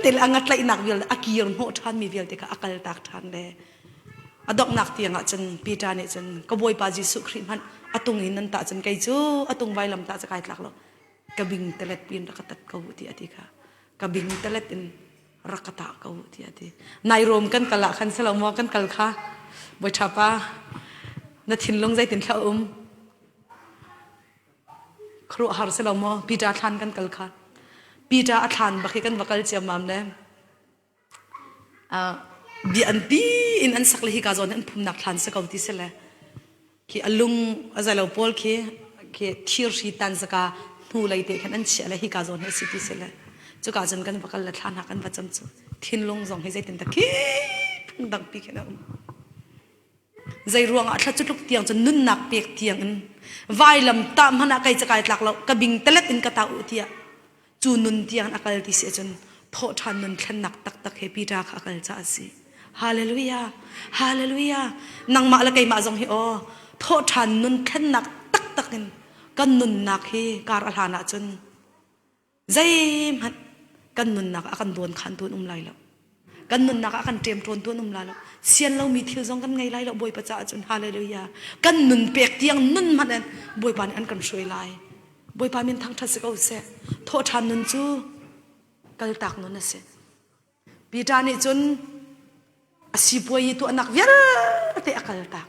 tel angat lai nak vial akir ho than mi vial te ka akal tak than le adok nak tianga chen pita ne chen ka boy pa jisu khri man atung in nan ta chen kai chu atung vai lam ta cha kai tlak lo ka bing telet pin rakatat ka hu ti ati kha ka bing telet in rakata ka hu ti ati nai rom kan kala khan selo mo kan kal kha boy thapa na thin long zai tin thla khru har selo mo pita than kan kal kha pita athan bakhi kan bakal chiam mam le bi an pi in an sakle hi ka zon an phum nak than se kauti se le ki alung azalo pol ke thir ri tan zaka thu lai te khan an che le hi ka zon he city se le chu ka jan kan bakal la thana kan bacham chu thin long zong he zaitin ta ki phung dang pi khena zai ruang a thla chutuk tiang chu nun nak pek tiang an vai lam ta mana kai chakai tlak lo ka bing telet in ka ta u tia chu nun tiang akal ti se chun tho than nun thlan nak tak tak he pi ta kha kal cha si hallelujah hallelujah nang ma la kai ma jong hi o tho than nun thlan nak tak takin kan nun nak hi kar alhana chun zai man kan nun nak akan don khan tun lai lo kan nun nak akan tem ton tun lai lo sian lo mi thil jong kan ngai lai lo boy pa cha chun hallelujah kan nun pek tiang nun man an boy pan an kan soi lai boy pa min thang tha se ko se tho than nun chu kal tak no na se pita ni chun asipoi tu anak vial te akal tak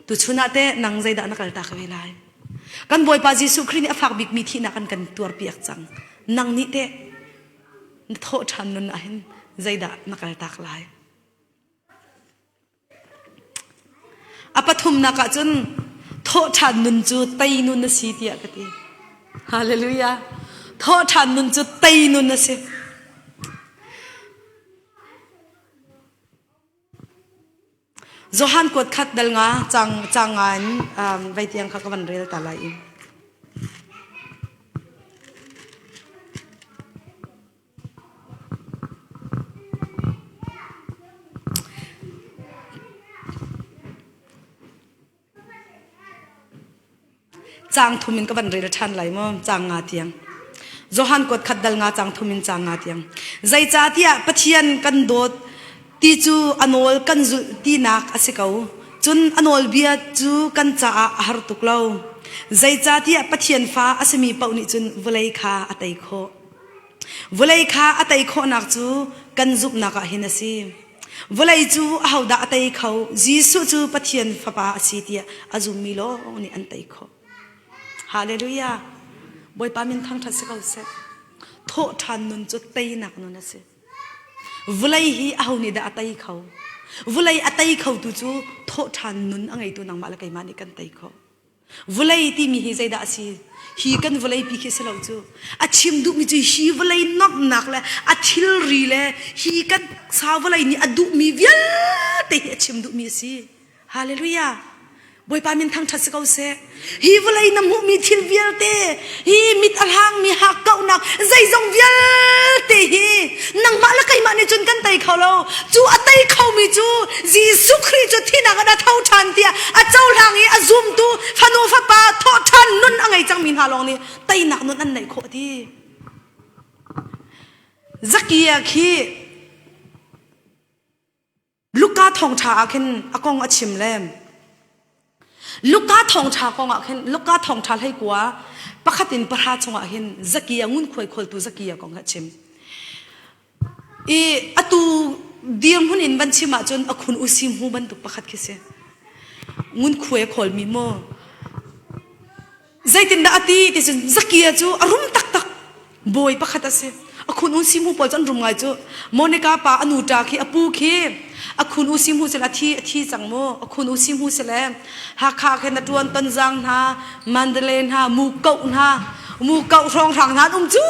tu chuna te nang zai da nakal tak ve lai kan boy pa jisu khrin afak bik mi thi na kan tur piak chang nang ni te tho than nun a hin zai da nakal tak lai apathum na ka chun tho than nun chu tai nun na si tia ka ti hallelujah tho than nun chu tai nun na se Johan kot khat dal nga changan vai tiang kha kawan rel ta lai chang thumin kawan rel than lai mo chang nga tiang Johan kot khat dal nga chang thumin chang nga tiang zai cha tia pathian kan dot ti chu anol kan zu ti nak asikau chun anol bia chu kan cha har tuklo zai cha ti pathian fa asemi pauni chun vulai kha atai kho nak chu kan zup naka hinasi vulai chu hauda atai khau jisu chu pathian fa pa asitia azumi lo ni antai kho hallelujah boy pa min thang thasikau se tho than nun chu tai nak nun ase vulai hi ahuni da atai khau vulai atai khau tu chu tho than nun angai tu nang mala kai mani kan tai kho vulai ti mi hi zai da si hi kan vulai pi khe se lo chu a chim du mi chu hi vulai nok nak le a thil ri le hi kan sa vulai ni adu mi vial te hi chim du mi si hallelujah boy pa min thang thas kau se hi vulai nam hu mi thil vial te hi mit alhang mi ha kau nak zai zong vial te hi nang ma la kai ma ni chun kan tai khau lo chu atai khau mi chu jisu christ chu thina ga thau than tia a chau lang hi a zoom tu phanu fa pa tho than nun angai chang min ha long ni tai nak nun an nai kho thi zakia khi luka thong tha khen akong achim lem luka thong tha kong khen luka thong tha lai kwa pakhatin parha chunga hin zakia ngun khoi khol tu zakia kong achim e atu diam hun in ban chima chon akhun usim hu ban tu pakhat khise ngun khoi khol mi mo zaitin da ati ti zakia chu arum tak tak boy pakhat ase akhun usim hu pol chan rum ngai chu monica pa anu ta khi apu khi akhun usim hu sela thi changmo akhun usim hu sela ha kha khen na tuan tan jang ha mandalen ha mu kau rong rang na chu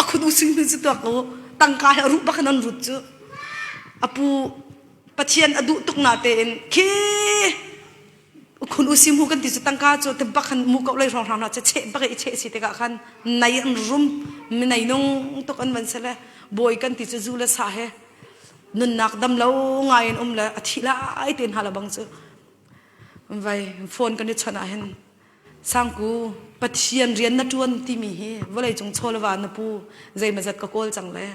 akhun usim hu chu to ko tangkai ru bakanan rut chu apu pathian adu tuk na te en khi khun usim hu kan ti chu tangka chu te bakhan mu kau lai rong rang na che ba ke che si te ka khan nai an rum mi nai nong tok an man sele boy kan ti chu zu la sa he nun nak dam lo ngai en la athila ai ten hala bang chu vai phone kan ni chana hen sangku pathian rian na tuan ti mi he walai chung cholwa na pu zai mazat ka kol chang le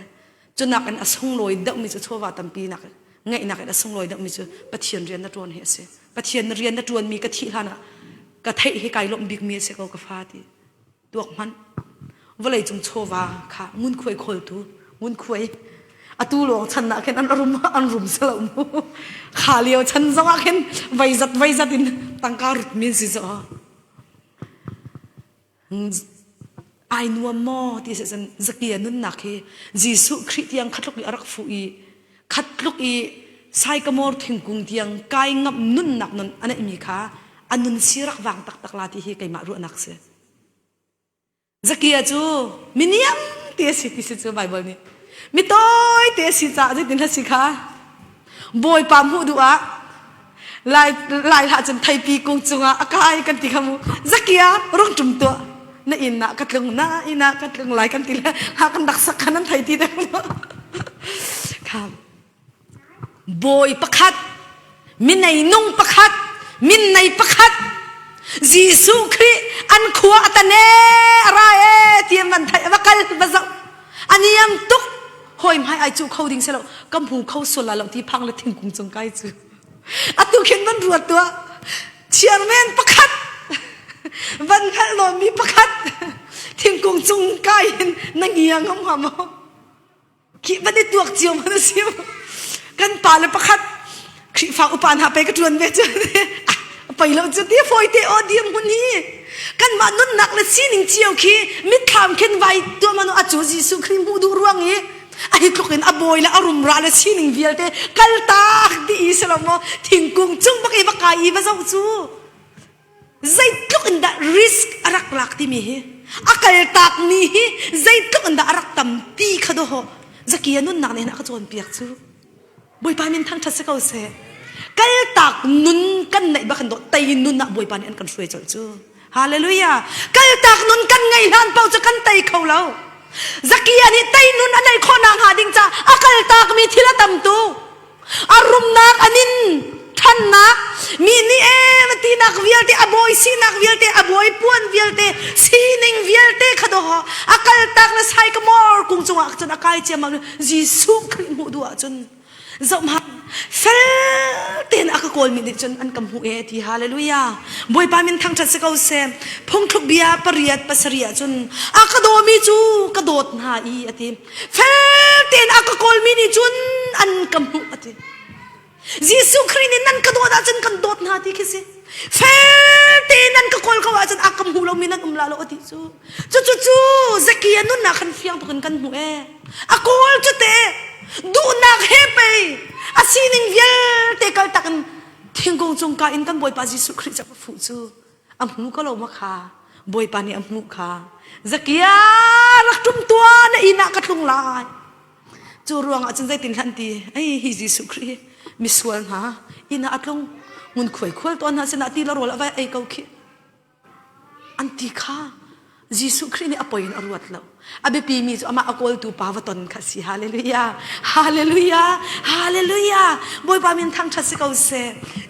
chunak an asung loi dak mi chu chowa tampi nak ngai nak an asung loi dak mi chu pathian rian na tuan he se pathian rian na tuan mi ka thi hana ka thai he kai lom big mi se ko ka fa ti tuak man walai chung chowa kha ngun khoi khol tu ngun khoi atu long chan na khen an rum selo mu khalio chan zonga khen vai zat in tangka rut min si zo ai nuwa mo ti se san zakia nun na khe jisu christ yang khatluk li arak fu i khatluk i sai ka mor thingkung tiang kai ngap nun nak nun ana mi kha anun sirak wang tak tak la ti hi kai ma ru anak se zakia chu miniam ti se chu bible ni mi toy te si cha je tin ha si kha boy pam hu du a lai ha chen thai pi kung chunga akai kan ti khamu zakia rong tum to na ina katlung na ina katlung lai kan ti la ha kan dak sak kanan thai ti da kham boy pakhat min nei nung pakhat min nei pakhat jisu christ an khuwa atane ra e tiam man thai wakal bazau aniam tuk hoi mai ai chu khâu ding selo kam hu khâu sola lo ti phang la thing kung chung kai chu atu khen ban ruat to chairman pakhat ban khal lo mi pakhat thing kung chung kai nangiang ham ham ki ban de tuak chiu man siu kan pa le pakhat khi fa upan ha pe ka tuan ve chu pai lo chu ti foi te odium huni kan ma nun nak la sining chiu khi mit kham khen vai to manu achu jisu khrim bu du ruang e ai klokin aboy la arum ra la sining vialte kalta di islamo thingkung chung ba kai ba zau chu zai klokin da risk arak lak ti mi he akal tak ni hi zai klokin da arak tam ti khado ho zakia nun nak ne na ka chon piak chu boy pa min thang thase kau se kal tak nun kan nei ba kan do tai nun na boy pa ni an kan shwe chol chu hallelujah kal tak nun kan ngai han pau chu kan tai khau lo zakia ni tai nun anai khonang ha ding cha akal tak mi thila tam tu arum nak anin than nak mi ni em ti nak vialte aboy si nak vialte aboy puan vialte sining vialte khado ha akal tak na sai ka mor kung chunga chun akai che mag jisu christ mu du a chun zom ha fel ten akakol mi chun an kam hu e ti hallelujah boy pa min thang that se kau se phong thuk bia pariat pasaria chun akadomi chu kadot na I ati fel ten akakol mi ni chun an kam hu ati jisu christ ni nan kadot a chun kan dot na ti kise fel ten nan ka kol ka wa chun akam hu lo mi nan umla lo ati chu zakia nun na kan fiang kan hu e akol chu te du nak hepe asining vial te kal takan thingkong chung ka in kan boy pa jisu christ fu chu amhu ko lo makha boy pani amhu kha zakia rak tum tua na ina katlung lai chu ruang a chen zai tin han ti ai hi Jesu Christ miswal ha ina atlong mun khoi khol ton ha sena ti la rol avai ai kau khi anti kha Jesu Christ ni apoin arwat lo abe pi mi ama akol tu pawaton khasi hallelujah hallelujah hallelujah boy pa min thang thasi kau se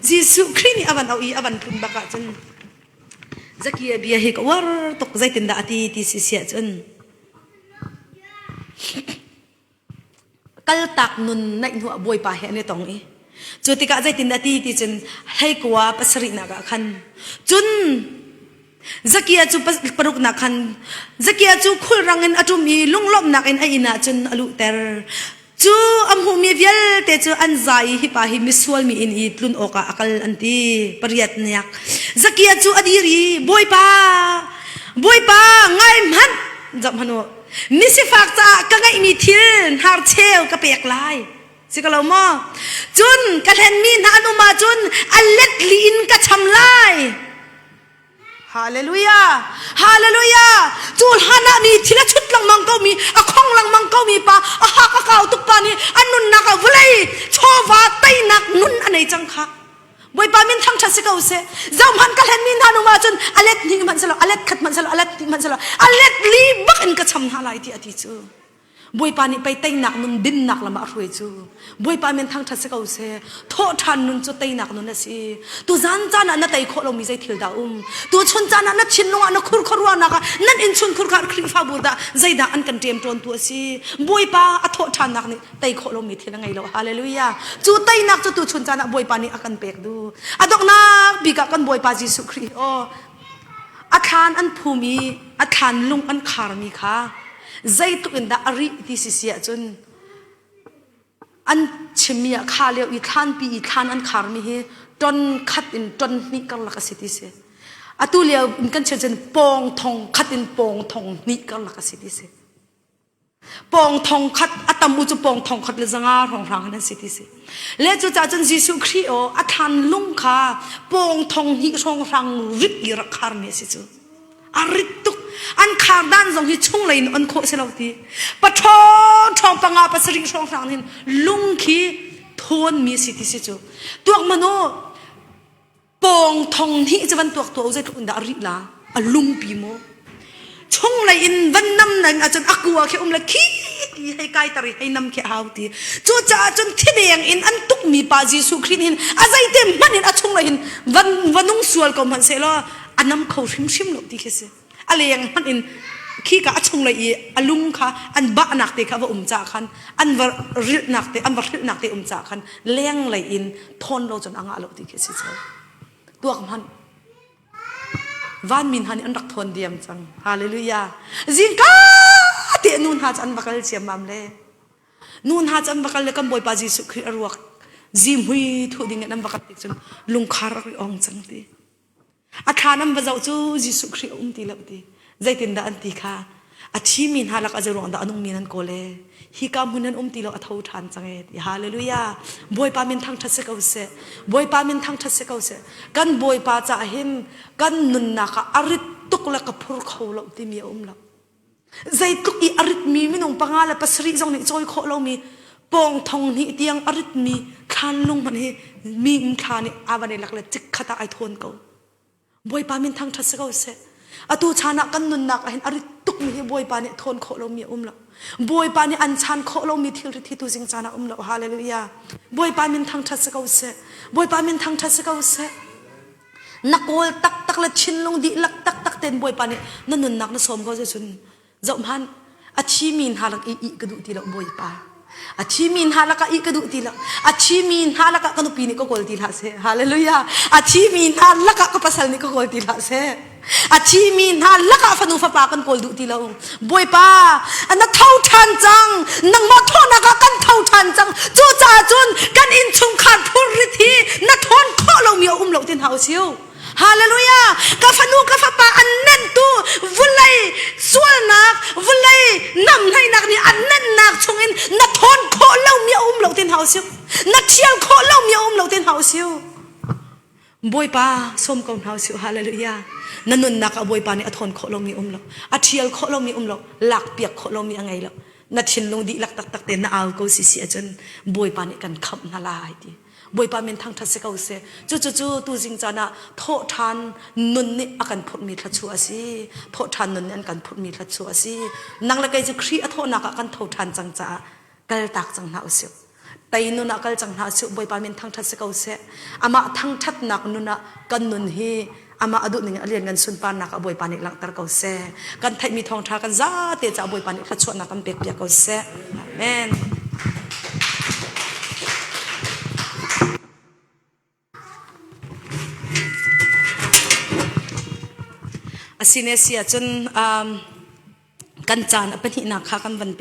Jesu Christ ni awan au I awan pun baka chen zakia bia hi ka war tok zai tin da ati ti si sia chen kal tak nun nai nu boy pa he ne tong I chutika zai tin da ti chen hai kwa pasari na ga khan chun zakia chu paruk na khan zakia chu khul rangin atumi lunglom nak in aina chun alu ter chu amhu mi vial te chu anzai hi pa hi miswal mi in I tlun oka akal anti pariat nyak zakia chu adiri boy pa ngai man jam hano misi fak cha ka ngai mi thil har cheu ka pek lai sikalo mo chun ka hen mi na anu ma chun alet li in ka cham lai hallelujah hallelujah chul hana mi thila chut lang mang ko mi akhong lang mang ko mi pa aha ka kau tuk pa ni anun na ka vulai chowa tai nak nun anei chang kha boy pa min thang thasi ka use zam han ka hen min hanu ma chun alet ning man salo alet khat man salo alet ning man salo alet li bak in ka cham ha lai ti ati chu boy pa ni pai tai nak nun din nak lama roi chu boy pa min thang thasi ka use tho than nun chu tai nak nun na si tu zan cha na tai kho lo mi zai thil da tu chun cha na chin lo na khur khurwa na ka nan in chun khur khar khri fa bu da zai da an kan tem ton tu si boy pa a tho than nak ni tai kho lo mi thil ngai lo hallelujah chu tai nak chu tu chun cha na boy pa ni akan pek du adok na bi ka kan boy pa Jesu Christ o athan an phumi athan lung an khar mi kha zai tu in da ari ti si sia chun an chimia kha le I than pi I than an khar mi he ton khat in ton ni kal la ka siti se atu le in kan chen pong thong khat in pong thong ni kal la ka siti se pong thong khat atam u chu pong thong khat le zanga rong rang na siti se le chu cha chen Jesu Christ o athan lung kha pong thong ni rong rang rit I ra khar me si chu arit tu an khar dan zong hi chung lein an kho se lo ti pa thong panga pa sring song sang nin lung khi thon mi si ti si chu tuak mano pong thong hi chawan tuak to je thun da ri la a lung pi mo chung lein van nam nan a chan akwa khe la khi hai kai tari hai nam khe hau ti chu cha chun thideng in an tuk mi pa Jesu Christ hin azai te manin a chung lein vanung sual ko man se lo anam kho shim lo ti khe se aleng han in khi ka achung lai alung kha an ba nak te kha wa cha khan an war ril nak te an war ril nak te cha khan leng lai in thon lo chon anga lo ti ke si chaw tuak man van min han an rak thon diam chang hallelujah zinka te nun ha chan bakal chiam mam le nun ha chan bakal le kam boy pa Jesu Christ arwak zim hui thu ding nam bakal ti chun lung khar ri ong chang ti athanam bazau chu Jesu Christ ti lo ti zaitin da anti kha athi min halak azarong da anung minan kole hi ka munan ti lo athau than change hallelujah boy pa min thang thase ka use boy pa min thang thase ka use kan boy pa cha hin kan nun na ka arit tuk la ka phur khau lo ti mi la zai tuk I arit mi minong pangala pasri jong ni choi kho lo mi pong thong ni tiang arit mi khan lung man hi mi thani avane lakle chik khata ai thon ko boy pa min thang thase ka use atu chana kan nun nak hin ari tuk mi boy pa ni thon kho lo mi la boy pa ni an chan kho lo mi thil thi tu jing chana la hallelujah boy pa min thang thase ka use boy pa min thang thase ka use nakol tak tak la chin long di lak tak tak ten boy pa ni nanun nak na som ko je chun zom han achi min halak I ka du ti lo boy pa achi min halaka I ka du ti lo achi min halaka kanu pi ni ko kol ti la se hallelujah achi min halaka ka pasal ni ko kol ti la se achi min halaka fanu fa pa kan kol du ti lo boy pa an thau than chang nang ma thona ka kan thau than chang chu cha chun kan in chung khan phur ri thi na thon kho lo mi lo tin hau siu hallelujah ka fanu ka fa pa an nen tu vulai sual nak vulai nam lai nak ni an nen nak chungin na thon kho lo mi lo tin hau siu na thial kho lo mi lo tin hau siu บอยป้าส้มกองเท้าสิฮาเลลูยานั่นนุนนักบอยป้านี่อทนขอลงมีลกอาเทียลขอลงมีลกหลักเปียกขอลงมีอะไรลกนัดชินลงดีหลักตักเตนน่าเอากูสิเสียจนบอยป้านี่กันขับนาลายดีบอยป้าเป็นทางทัศน์เขาเสียจู่ตูจิงจานะโทษทันนุนนี่อากันพูดมีทัชชัวสิโทษทันนุนนี่อันกันพูดมีทัชชัวสินังละไกจะครีอโทษนักกันโทษทันจังจ้ากัลตักจังน่าเสียแต่นุนักกัลจังน่าเสียบอยป้าเป็นทางทัศน์เขาเสียอามาทางทัดนักนุนักกันนุนฮีอามาอดุนี่เรียนกันสุนปานักบอยป้านี่หลังตระเขาเสียกันไทยมีทองทากันจ้าเตจะบอยป้านี่ทัชชัวนักกันเปียกเขาเสียอาเมนอาศิเนเซียจนกันจานเป็นหินักขากันวัน